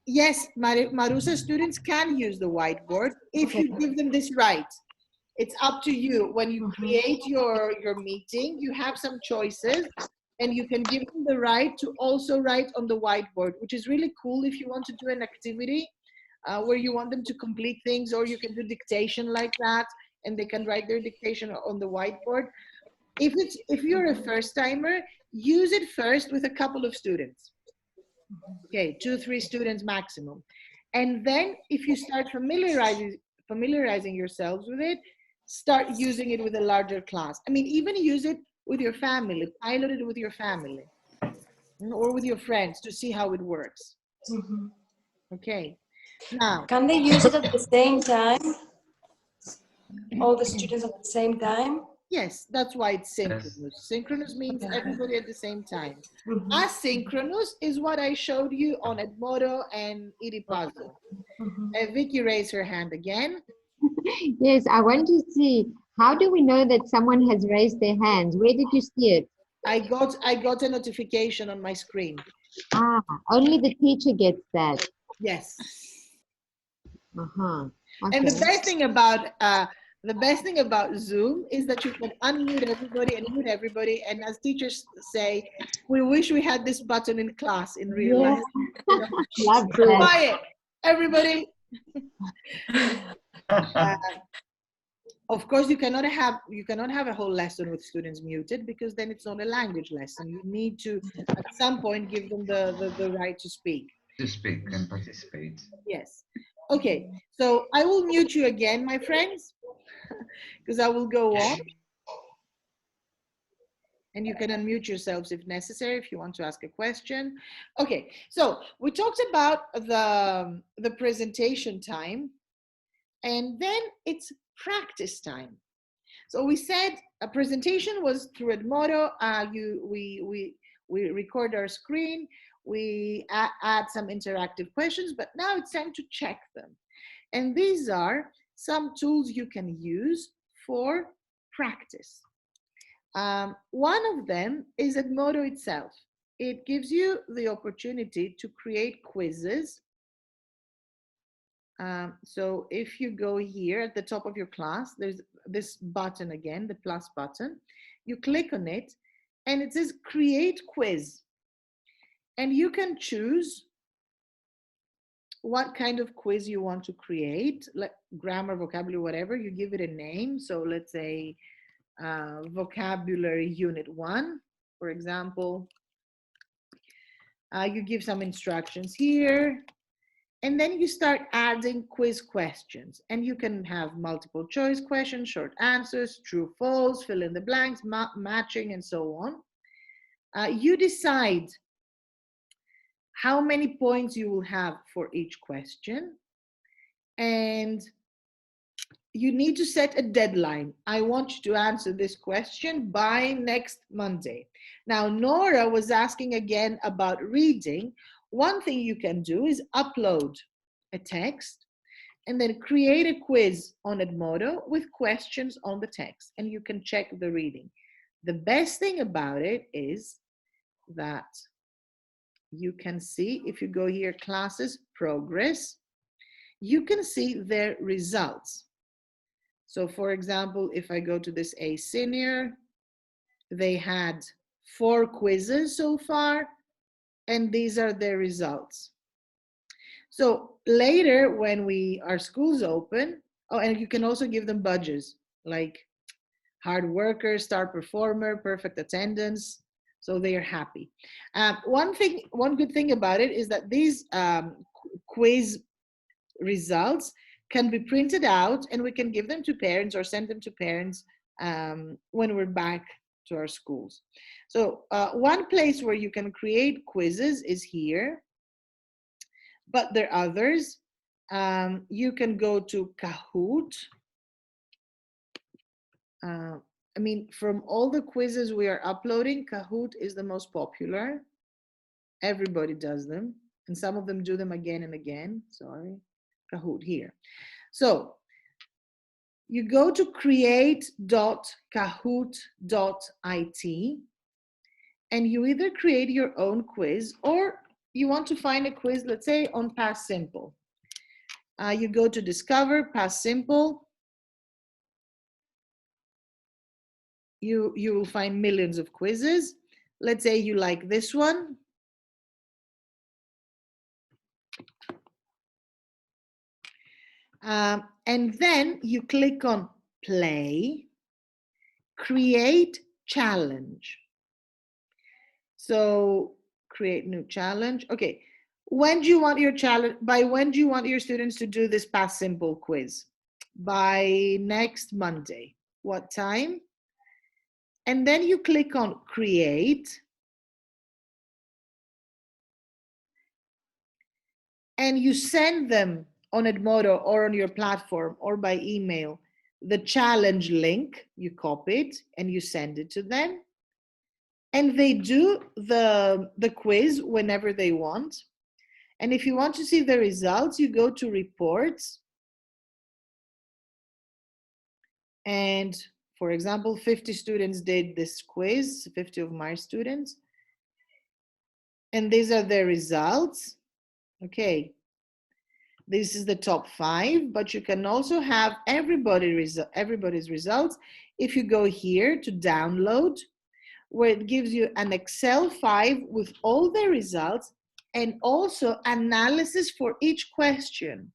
Yes, Marusa, students can use the whiteboard if you give them this right. It's up to you. When you create your meeting, you have some choices, and you can give them the right to also write on the whiteboard, which is really cool if you want to do an activity where you want them to complete things, or you can do dictation like that, and they can write their dictation on the whiteboard. If you're a first timer, use it first with a couple of students. Okay, 2-3 students maximum. And then if you start familiarizing yourselves with it, start using it with a larger class. I mean, even use it with your family, pilot it with your family or with your friends to see how it works. Okay, now. Can they use it at the same time? All the students at the same time? Yes, that's why it's synchronous. Yes. Synchronous means Okay. everybody at the same time. Asynchronous is what I showed you on Edmodo and Iripazo. Vicky raised her hand again. Yes, I want to see, how do we know that someone has raised their hands? Where did you see it? I got a notification on my screen. Ah, only the teacher gets that. Yes. Okay. And the best thing about Zoom is that you can unmute everybody and mute everybody. And as teachers say, we wish we had this button in class in real life. Love that. Quiet, everybody. Of course, you cannot have a whole lesson with students muted, because then it's not a language lesson. You need to, at some point, give them the right to speak. To speak and participate. Yes. Okay, so I will mute you again, my friends, because I will go on. And you can unmute yourselves if necessary, if you want to ask a question. Okay, so we talked about the presentation time, and then it's practice time. So we said a presentation was through Edmodo. We record our screen, we add some interactive questions, but now it's time to check them. And these are some tools you can use for practice. One of them is Edmodo itself. It gives you the opportunity to create quizzes. So if you go here at the top of your class, there's this button again, the plus button. You click on it and it says create quiz. And you can choose what kind of quiz you want to create, like grammar, vocabulary, whatever. You give it a name. So let's say vocabulary unit 1, for example. You give some instructions here. And then you start adding quiz questions, and you can have multiple choice questions, short answers, true, false, fill in the blanks, matching, and so on. You decide how many points you will have for each question, and you need to set a deadline. I want you to answer this question by next Monday. Now, Nora was asking again about reading. one thing you can do is upload a text and then create a quiz on Edmodo with questions on the text, and you can check the reading. The best thing about it is that you can see, if you go here, classes, progress, you can see their results. So for example, if I go to this A senior, they had 4 quizzes so far, and these are their results. So later when our schools open, oh, and you can also give them badges like hard worker, star performer, perfect attendance. So they are happy. One good thing about it is that these quiz results can be printed out, and we can give them to parents or send them to parents when we're back to our schools. So one place where you can create quizzes is here, but there are others. You can go to Kahoot. I mean, from all the quizzes we are uploading, Kahoot is the most popular. Everybody does them, and some of them do them again and again. Sorry, Kahoot here. So you go to create.kahoot.it, and you either create your own quiz, or you want to find a quiz, let's say on past simple. You go to discover past simple. You will find millions of quizzes. Let's say you like this one. And then you click on play, create challenge. So create new challenge. Okay, when do you want your challenge? By when do you want your students to do this past simple quiz? By next Monday. What time? And then you click on create. And you send them on Edmodo or on your platform or by email the challenge link. You copy it and you send it to them. And they do the quiz whenever they want. And if you want to see the results, you go to reports. And for example, 50 students did this quiz, 50 of my students. And these are their results. Okay. This is the top 5, but you can also have everybody's results if you go here to download, where it gives you an Excel 5 with all the results and also analysis for each question.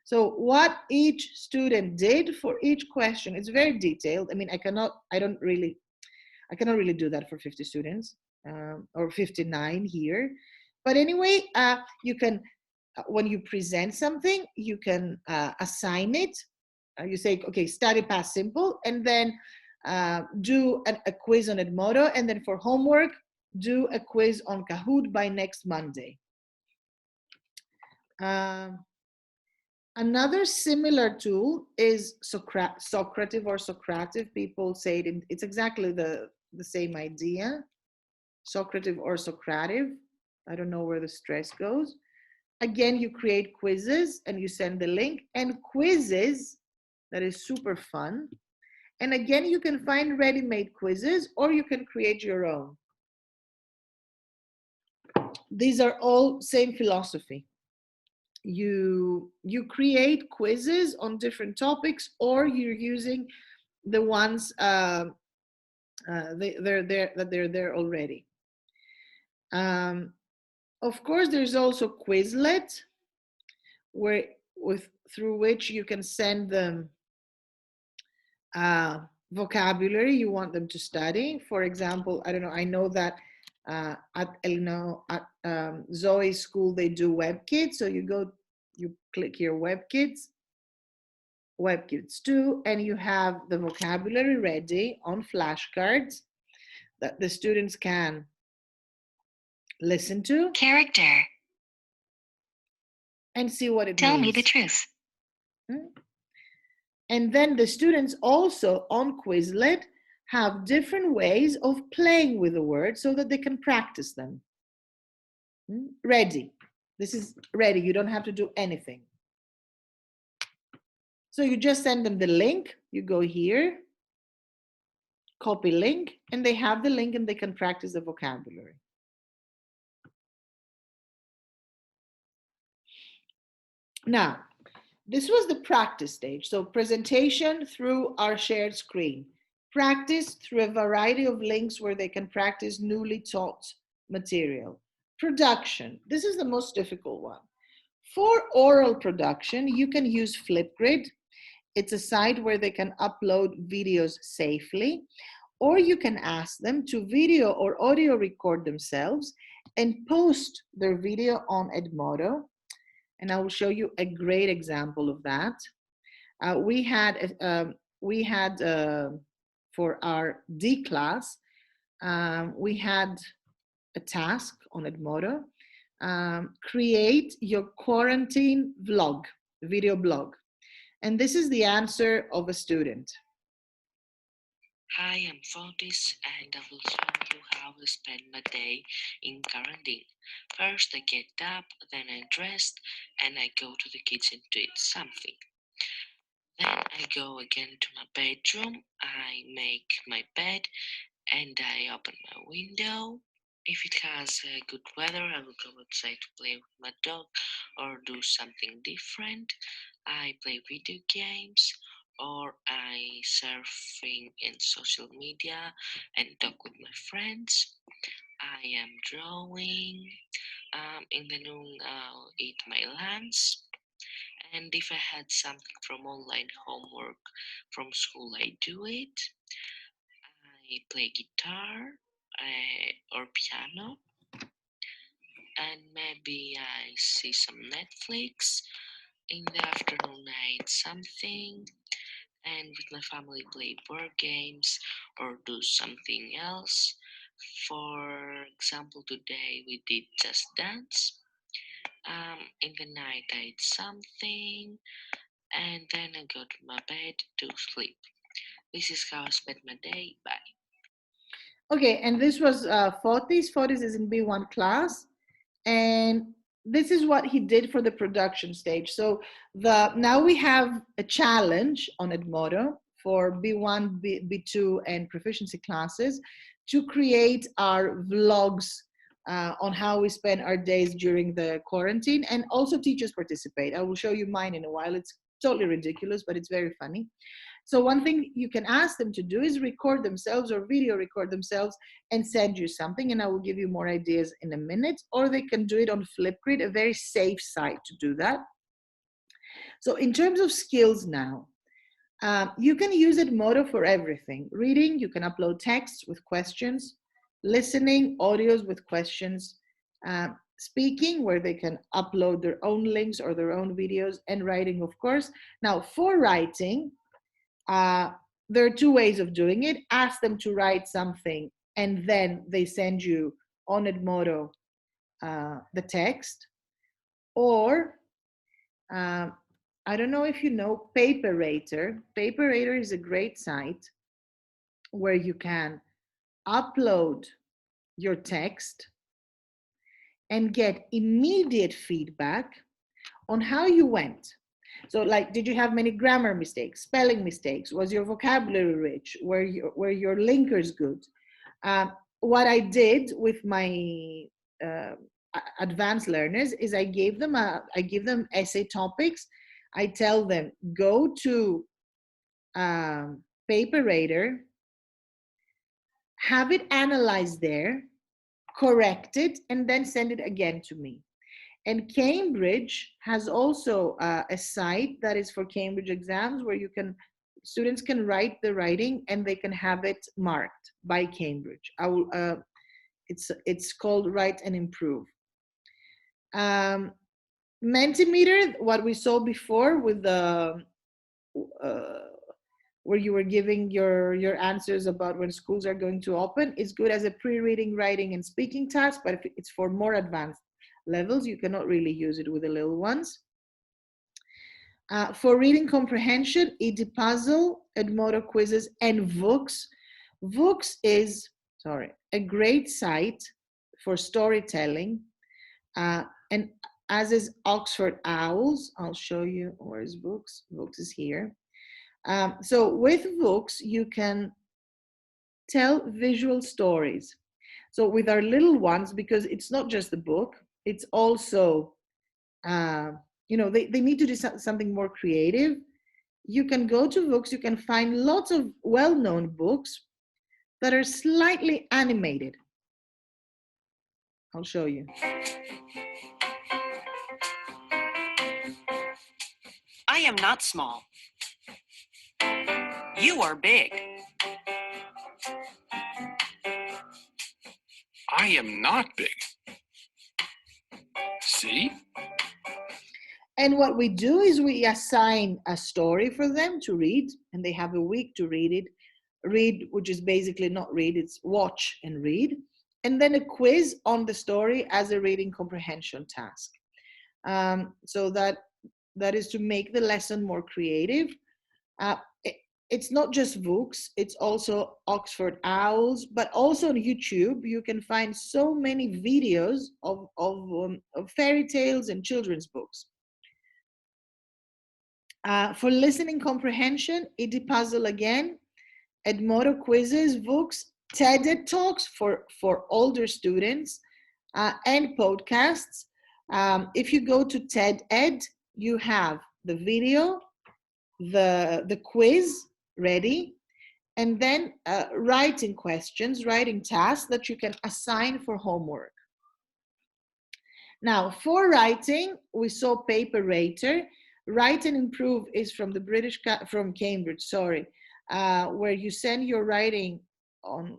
So what each student did for each question, it's very detailed. I mean, I cannot really do that for 50 students or 59 here. But anyway, you can, when you present something, you can assign it. You say, okay, study past simple, and then do a quiz on Edmodo, and then for homework, do a quiz on Kahoot by next Monday. Another similar tool is Socrative or Socrative. People say it's exactly the same idea. Socrative or Socrative. I don't know where the stress goes. Again, you create quizzes and you send the link, and quizzes, that is super fun. And again, you can find ready-made quizzes or you can create your own. These are all same philosophy. You create quizzes on different topics, or you're using the ones they're there already. Of course, there's also Quizlet, through which you can send them vocabulary you want them to study. For example, I don't know, I know that at Zoe's school they do WebKids, so you click here WebKids 2, and you have the vocabulary ready on flashcards that the students can listen to. Character. And see what it Tell means. me the truth. And then the students also on Quizlet have different ways of playing with the words so that they can practice them. Ready. This is ready. You don't have to do anything. So you just send them the link. You go here, copy link, and they have the link and they can practice the vocabulary. Now, this was the practice stage. So presentation through our shared screen. Practice through a variety of links where they can practice newly taught material. Production. This is the most difficult one. For oral production, you can use Flipgrid. It's a site where they can upload videos safely, or you can ask them to video or audio record themselves and post their video on Edmodo. And I will show you a great example of that. We had for our D class, we had a task on Edmodo. Create your quarantine vlog, video blog. And this is the answer of a student. Hi, I'm Fotis and I will show you how I spend my day in quarantine. First I get up, then I dress and I go to the kitchen to eat something. Then I go again to my bedroom, I make my bed and I open my window. If it has good weather, I will go outside to play with my dog or do something different. I play video games or I surfing in social media and talk with my friends. I am drawing. In the noon, I'll eat my lunch. And if I had something from online homework from school, I do it. I play guitar or piano. And maybe I see some Netflix. In the afternoon, I eat something. And with my family, play board games or do something else. For example, today we did Just Dance. In the night, I eat something. And then I go to my bed to sleep. This is how I spend my day. Bye. Okay, and this was Fotis. Fotis is in B1 class. And this is what he did for the production stage. So now we have a challenge on Edmodo for B1, B2, and proficiency classes to create our vlogs on how we spend our days during the quarantine, and also teachers participate. I will show you mine in a while. It's totally ridiculous, but it's very funny. So one thing you can ask them to do is record themselves or video record themselves and send you something, and I will give you more ideas in a minute. Or they can do it on Flipgrid, a very safe site to do that. So in terms of skills now, you can use Edmodo for everything. Reading, you can upload texts with questions. Listening, audios with questions. Speaking, where they can upload their own links or their own videos, and writing, of course. Now, for writing, there are two ways of doing it. Ask them to write something, and then they send you on Edmodo the text. Or, I don't know if you know Paperator. Paperator is a great site where you can upload your text and get immediate feedback on how you went. So like, did you have many grammar mistakes, spelling mistakes? Was your vocabulary rich? Were your linkers good? What I did with my advanced learners is I give them essay topics. I tell them, go to Paperator, have it analyzed there, correct it, and then send it again to me. And Cambridge has also a site that is for Cambridge exams where students can write the writing and they can have it marked by Cambridge. It's called Write and Improve. Mentimeter, what we saw before with the where you were giving your answers about when schools are going to open, is good as a pre-reading, writing, and speaking task, but if it's for more advanced levels, you cannot really use it with the little ones. For reading comprehension, Edipuzzle, Edmodo quizzes, and Vooks. Vooks is, a great site for storytelling. And as is Oxford Owls, I'll show you, where's books? Books is here. So with books, you can tell visual stories. So with our little ones, because it's not just the book, it's also, they need to do something more creative. You can go to books, you can find lots of well-known books that are slightly animated. I'll show you. I am not small. You are big. I am not big. See? And what we do is we assign a story for them to read, and they have a week to read it. Read, which is basically not read, it's watch and read. And then a quiz on the story as a reading comprehension task. So that is to make the lesson more creative. It's not just books, it's also Oxford Owls, but also on YouTube, you can find so many videos of fairy tales and children's books. For listening comprehension, Puzzle again, Edmodo quizzes, books, TED Talks for older students, and podcasts. If you go to TED Ed, you have the video, the quiz ready, and then writing questions, writing tasks that you can assign for homework. Now, for writing, we saw Paper Rater. Write and Improve is from from Cambridge, sorry, where you send your writing on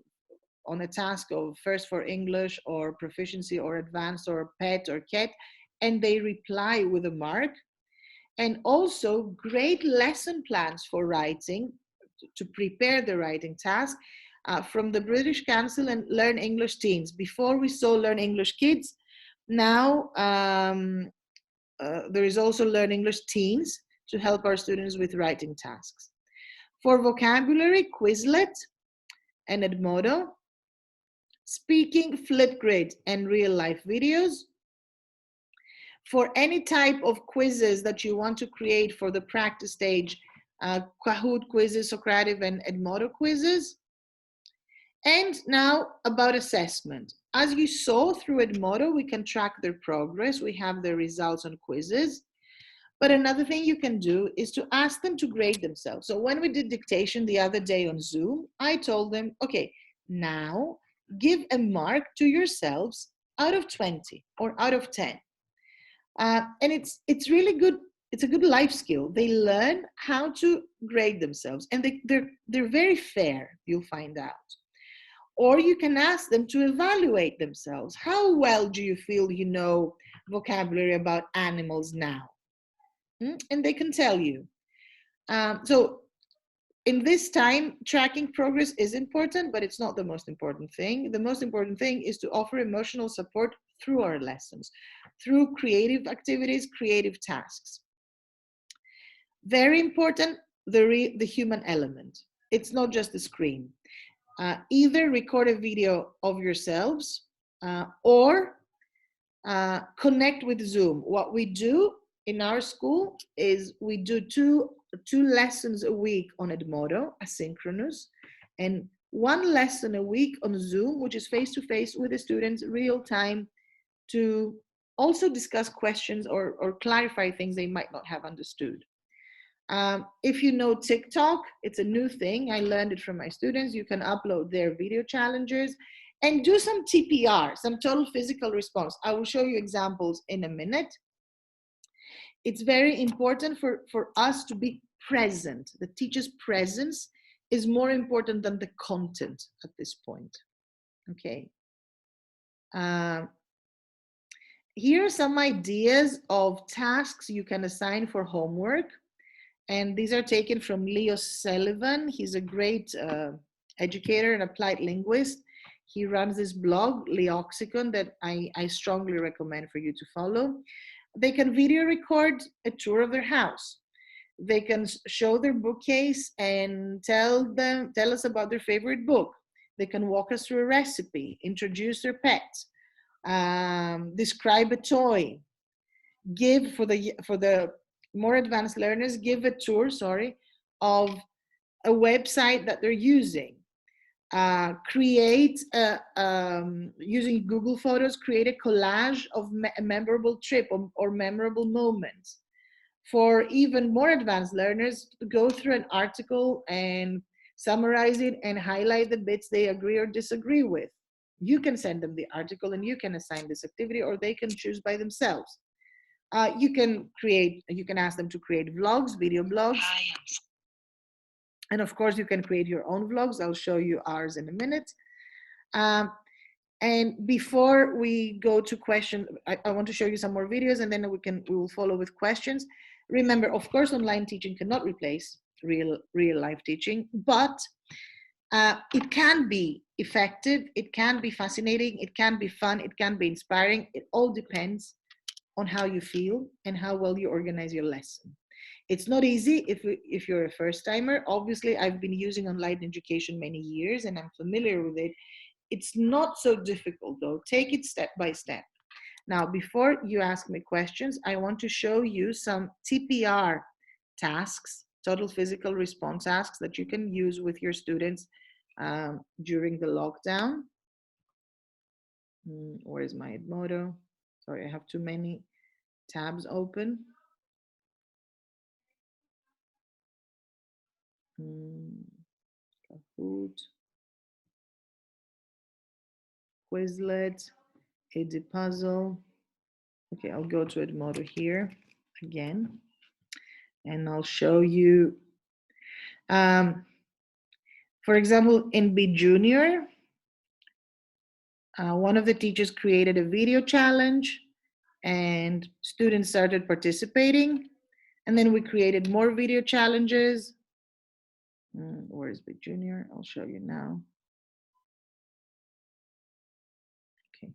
a task of first for English or proficiency or advanced or PET or CAT, and they reply with a mark. And also great lesson plans for writing to prepare the writing task from the British Council and Learn English Teens. Before we saw Learn English Kids, now there is also Learn English Teens to help our students with writing tasks. For vocabulary, Quizlet and Edmodo. Speaking, Flipgrid and real life videos. For any type of quizzes that you want to create for the practice stage, Kahoot quizzes, Socrative and Edmodo quizzes. And now about assessment. As you saw through Edmodo, we can track their progress. We have their results on quizzes. But another thing you can do is to ask them to grade themselves. So when we did dictation the other day on Zoom, I told them, okay, now give a mark to yourselves out of 20 or out of 10. And it's really good. It's a good life skill. They learn how to grade themselves, and they're very fair, you'll find out. Or you can ask them to evaluate themselves. How well do you feel you know vocabulary about animals now? And they can tell you. So in this time, tracking progress is important, but it's not the most important thing. The most important thing is to offer emotional support through our lessons, through creative activities, creative tasks. Very important, the human element. It's not just the screen. Either record a video of yourselves or connect with Zoom. What we do in our school is we do two lessons a week on Edmodo, asynchronous, and one lesson a week on Zoom, which is face-to-face with the students, real time, to also discuss questions or clarify things they might not have understood. If you know TikTok, it's a new thing. I learned it from my students. You can upload their video challenges and do some TPR, some total physical response. I will show you examples in a minute. It's very important for us to be present. The teacher's presence is more important than the content at this point. Okay. Here are some ideas of tasks you can assign for homework. And these are taken from Leo Sullivan. He's a great educator and applied linguist. He runs this blog, Leoxicon, that I strongly recommend for you to follow. They can video record a tour of their house. They can show their bookcase and tell us about their favorite book. They can walk us through a recipe, introduce their pets, describe a toy, give for the more advanced learners, give a tour, sorry, of a website that they're using. Create using Google Photos, create a collage of a memorable trip or memorable moments. For even more advanced learners, go through an article and summarize it and highlight the bits they agree or disagree with. You can send them the article and you can assign this activity, or they can choose by themselves. You can ask them to create vlogs, video blogs. And of course, you can create your own vlogs. I'll show you ours in a minute. And before we go to questions, I want to show you some more videos, and then we will follow with questions. Remember, of course, online teaching cannot replace real life teaching, but it can be effective, it can be fascinating, it can be fun, it can be inspiring. It all depends on how you feel and how well you organize your lesson. It's not easy if you're a first timer. Obviously, I've been using online education many years and I'm familiar with it. It's not so difficult though. Take it step by step. Now, before you ask me questions, I want to show you some TPR tasks, total physical response tasks, that you can use with your students during the lockdown. Where's my Edmodo? Sorry, I have too many tabs open. Kahoot, Quizlet, Edipuzzle. Okay, I'll go to Edmodo here again, and I'll show you. For example, in B Junior, one of the teachers created a video challenge, and students started participating. And then we created more video challenges. Where is B Junior? I'll show you now. Okay.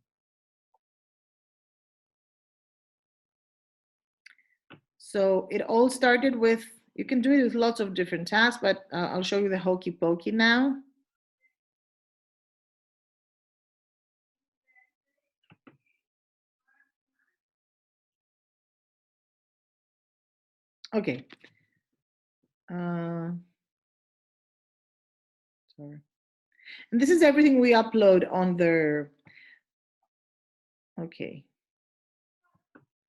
So it all started with, you can do it with lots of different tasks, but I'll show you the hokey pokey now. Okay. Sorry. And this is everything we upload on the, okay.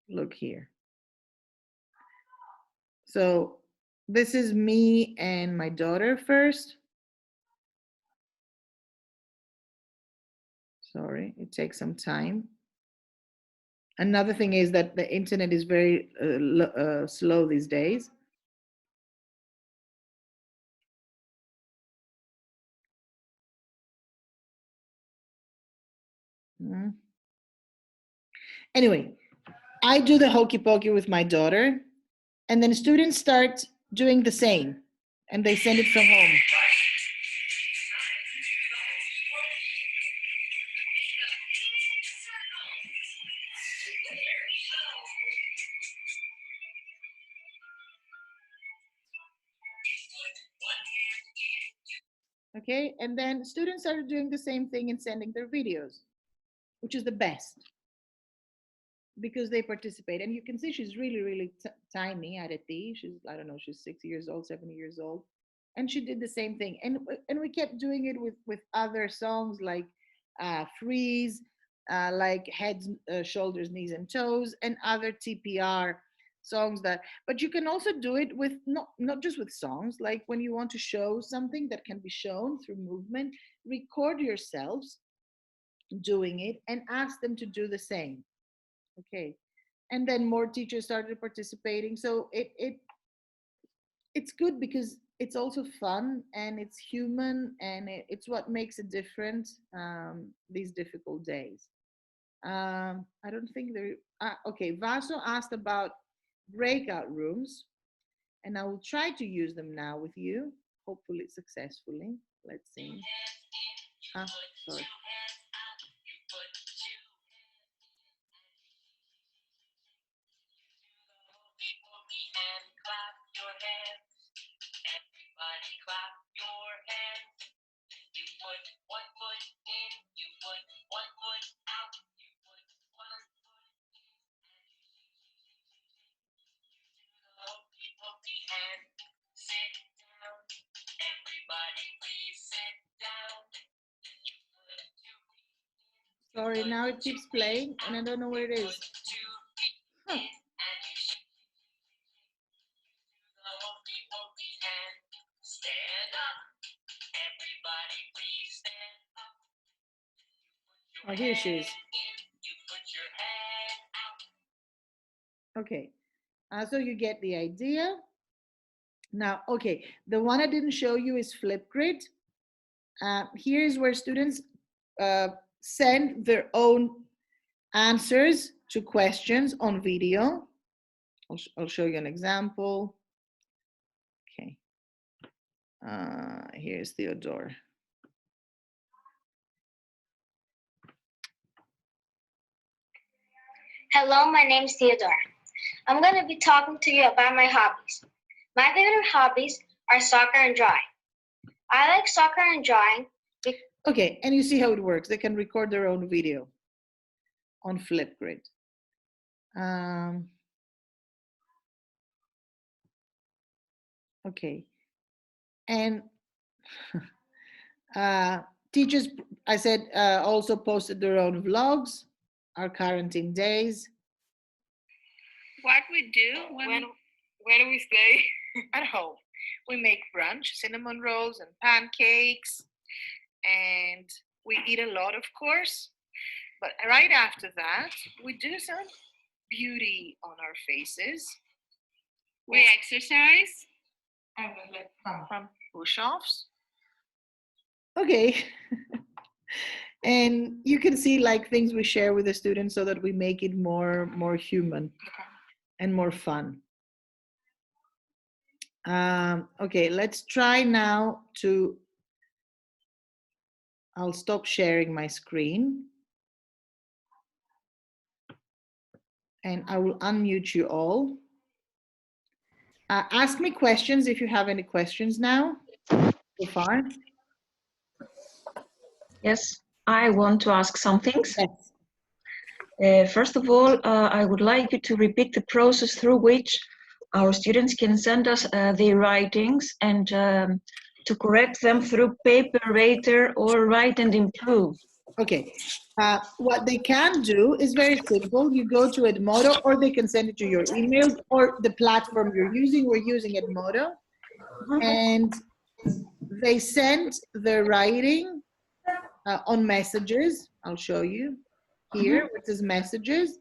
Look here. So this is me and my daughter first. Sorry, it takes some time. Another thing is that the internet is very slow these days. Anyway, I do the hokey pokey with my daughter, and then students start doing the same, and they send it from home. Okay, and then students started doing the same thing and sending their videos, which is the best because they participate. And you can see she's really tiny, Arati. She's, I don't know, she's 6 years old, 7 years old. And she did the same thing. And we kept doing it with other songs like Freeze, like Heads, Shoulders, Knees and Toes, and other TPR songs that, but you can also do it with not just with songs, like when you want to show something that can be shown through movement, record yourselves doing it and ask them to do the same. Okay, and then more teachers started participating, so it's good because it's also fun and it's human, and it's what makes a difference these difficult days. I don't think there. Okay, Vaso asked about breakout rooms, and I will try to use them now with you, hopefully successfully. Let's see. Sorry. Sorry, now it keeps playing and I don't know where it is. Huh. Oh, here she is. Okay, so you get the idea. Now, okay, the one I didn't show you is Flipgrid. Here's where students send their own answers to questions on video. I'll show you an example. Okay, here's Theodore. Hello, my name is Theodore. I'm going to be talking to you about my hobbies. My favorite hobbies are soccer and drawing. I like soccer and drawing. Okay, and you see how it works. They can record their own video on Flipgrid. Okay, and teachers, I said, also posted their own vlogs, our quarantine days. What we do when do we stay at home? We make brunch, cinnamon rolls and pancakes, and we eat a lot, of course. But right after that, we do some beauty on our faces. We exercise and we from push-offs. Okay. And you can see like things we share with the students so that we make it more human and more fun. Okay, let's try now to, I'll stop sharing my screen. And I will unmute you all. Ask me questions if you have any questions now, so far. Yes, I want to ask some things. Yes. First of all, I would like you to repeat the process through which our students can send us their writings and to correct them through paper rater or write and improve. Okay, what they can do is very simple. You go to Edmodo, or they can send it to your email or the platform you're using. We're using Edmodo, and they send their writing on messages. I'll show you here, which is messages.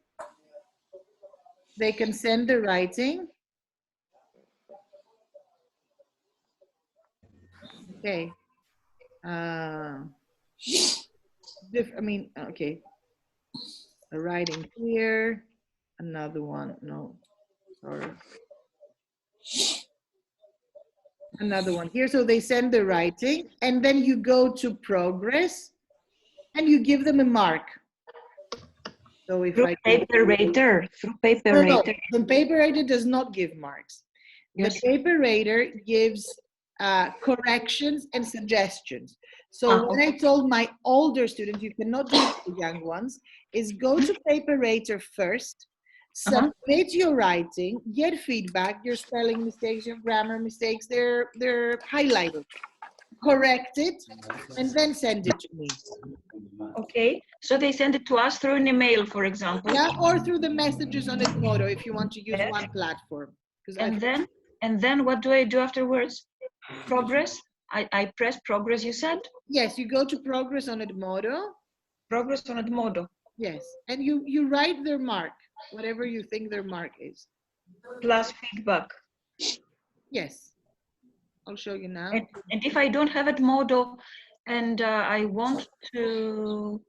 They can send the writing. Okay. Okay. The writing here. Another one. No, sorry. Another one here. So they send the writing, and then you go to progress, and you give them a mark. So if through paper rater, the paper rater does not give marks. Yes. The paper rater gives corrections and suggestions. So what I told my older students, you cannot do it for young ones, is go to paper rater first, submit your writing, get feedback, your spelling mistakes, your grammar mistakes, they're highlighted. Correct it, and then send it to me. Okay, so they send it to us through an email, for example. Yeah, or through the messages on Edmodo if you want to use one platform. And then what do I do afterwards? Progress? I press progress, you said? Yes, you go to progress on Edmodo. Progress on Edmodo. Yes, and you write their mark, whatever you think their mark is. Plus feedback. Yes, I'll show you now. And if I don't have Edmodo and I want to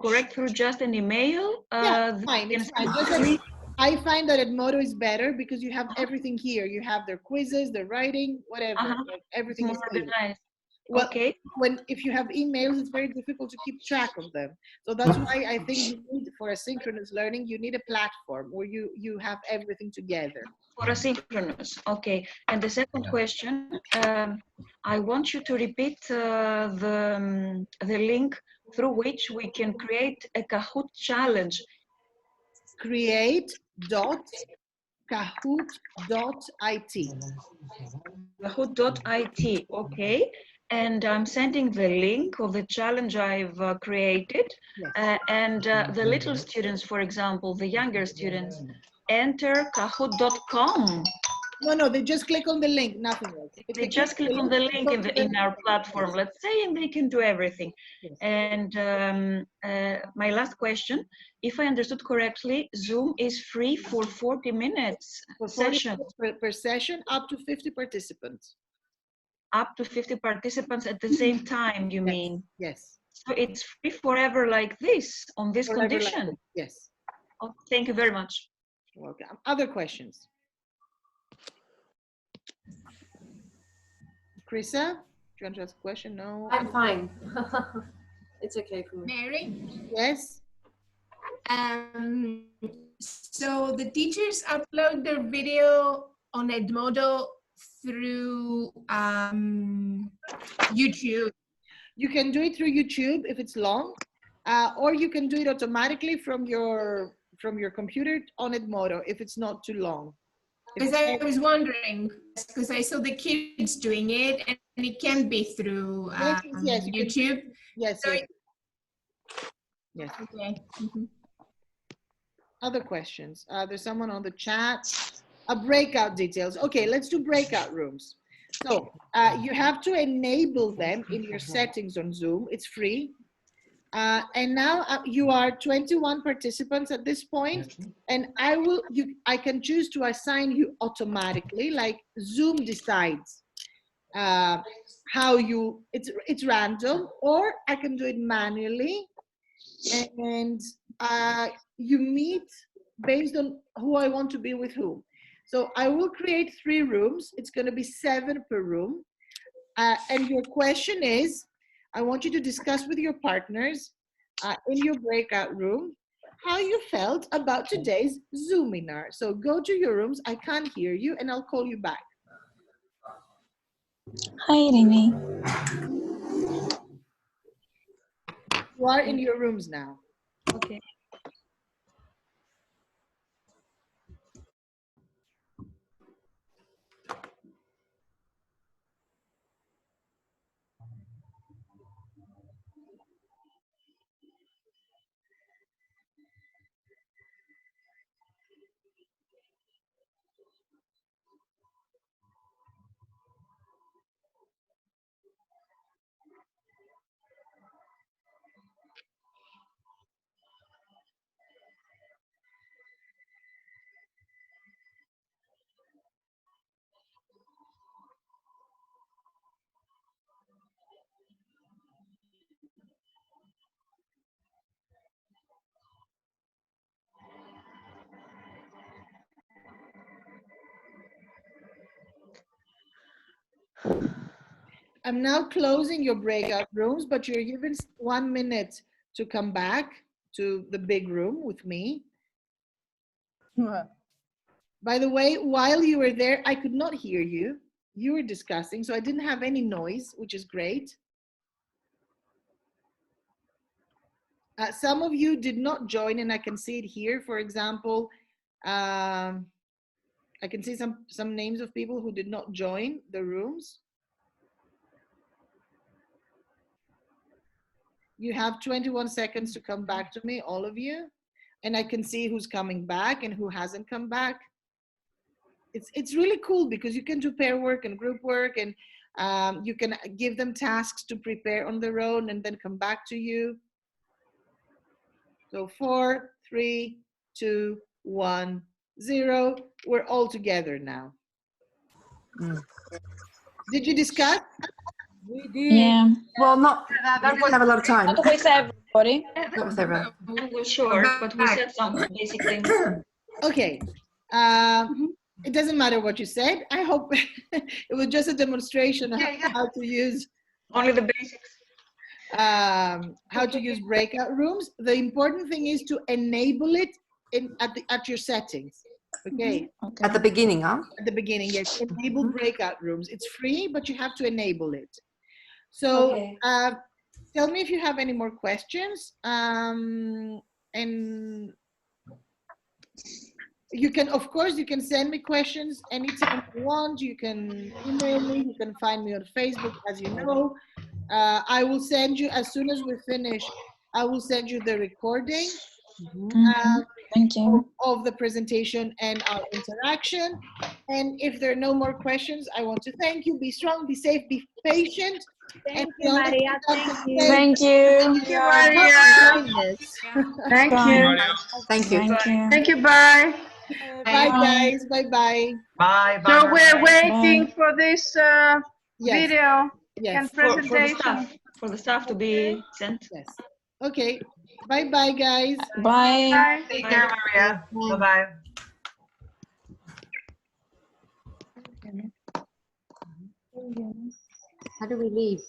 correct through just an email, yeah, fine, it's fine. I find that Edmodo is better because you have everything here. You have their quizzes, their writing, whatever. Like everything is organized. Well, okay. If you have emails, it's very difficult to keep track of them. So that's why I think you need, for asynchronous learning, you need a platform where you have everything together. For asynchronous, okay. And the second question, I want you to repeat the link through which we can create a Kahoot challenge. Create.kahoot.it. Kahoot.it, okay. and I'm sending the link of the challenge I've created. And the little students, for example, the younger students, enter kahoot.com. No, they just click on the link, nothing else. If They just click on the link in our platform, let's say, and they can do everything. And my last question, if I understood correctly, Zoom is free for 40 minutes session. Per session, up to 50 participants. Up to 50 participants at the same time, you mean? Yes. So it's free forever like this, on this Forever like condition? this, yes. Oh, thank you very much. You're welcome. Other questions? Krisa, do you want to ask a question? No. I'm fine. It's okay for me. Mary? Yes. So the teachers upload their video on Edmodo through YouTube. You can do it through YouTube if it's long, or you can do it automatically from your computer on Edmodo if it's not too long. Because I was wondering, because I saw the kids doing it, and it can be through yes, YouTube. Yes, so yes. Yes. Okay. Other questions? There's someone on the chat. Breakout details. Okay, let's do breakout rooms. So you have to enable them in your settings on Zoom. It's free. And now you are 21 participants at this point, and I can choose to assign you automatically, like Zoom decides how you, it's random, or I can do it manually, and you meet based on who I want to be with whom. So I will create 3 rooms. It's going to be 7 per room. And your question is, I want you to discuss with your partners in your breakout room how you felt about today's Zoominar. So go to your rooms. I can't hear you, and I'll call you back. Hi, Irene. You are in your rooms now. Okay. I'm now closing your breakout rooms, but you're given 1 minute to come back to the big room with me. By the way, while you were there, I could not hear you. You were discussing, so I didn't have any noise, which is great. Some of you did not join, and I can see it here. For example, I can see some names of people who did not join the rooms. You have 21 seconds to come back to me, all of you. And I can see who's coming back and who hasn't come back. It's really cool because you can do pair work and group work, and you can give them tasks to prepare on their own and then come back to you. So 4, 3, 2, 1, 0. We're all together now. Did you discuss? We did. Yeah. Well, not. We didn't have a lot of time. Not with everybody. Not with everyone. It was short, but we said some basic things. Okay. It doesn't matter what you said. I hope it was just a demonstration of how to use only the basics. How to use breakout rooms. The important thing is to enable it at your settings. Okay. At the beginning, huh? At the beginning, yes. Enable breakout rooms. It's free, but you have to enable it. So Okay. tell me if you have any more questions. And You can, of course, you can send me questions anytime you want. You can email me. You can find me on Facebook, as you know. I will send you, as soon as we finish, I will send you the recording Thank you. of the presentation and our interaction. And if there are no more questions, I want to thank you. Be strong, be safe, be patient. Thank you, Maria. Thank you. Thank you. Thank you, Maria. Thank you. Thank you. Thank you. Thank you, bye. Bye, guys. Bye-bye. Bye. Bye. So we're bye. waiting for this Yes. video Yes. and For the presentation. staff, for the staff to be sent. Yes. Okay. Bye-bye, guys. Bye. Bye. Take care, Maria. Bye-bye. How do we leave?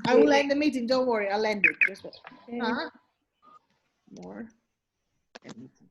I will end the meeting. Don't worry. I'll end it. Just wait. More. End meeting.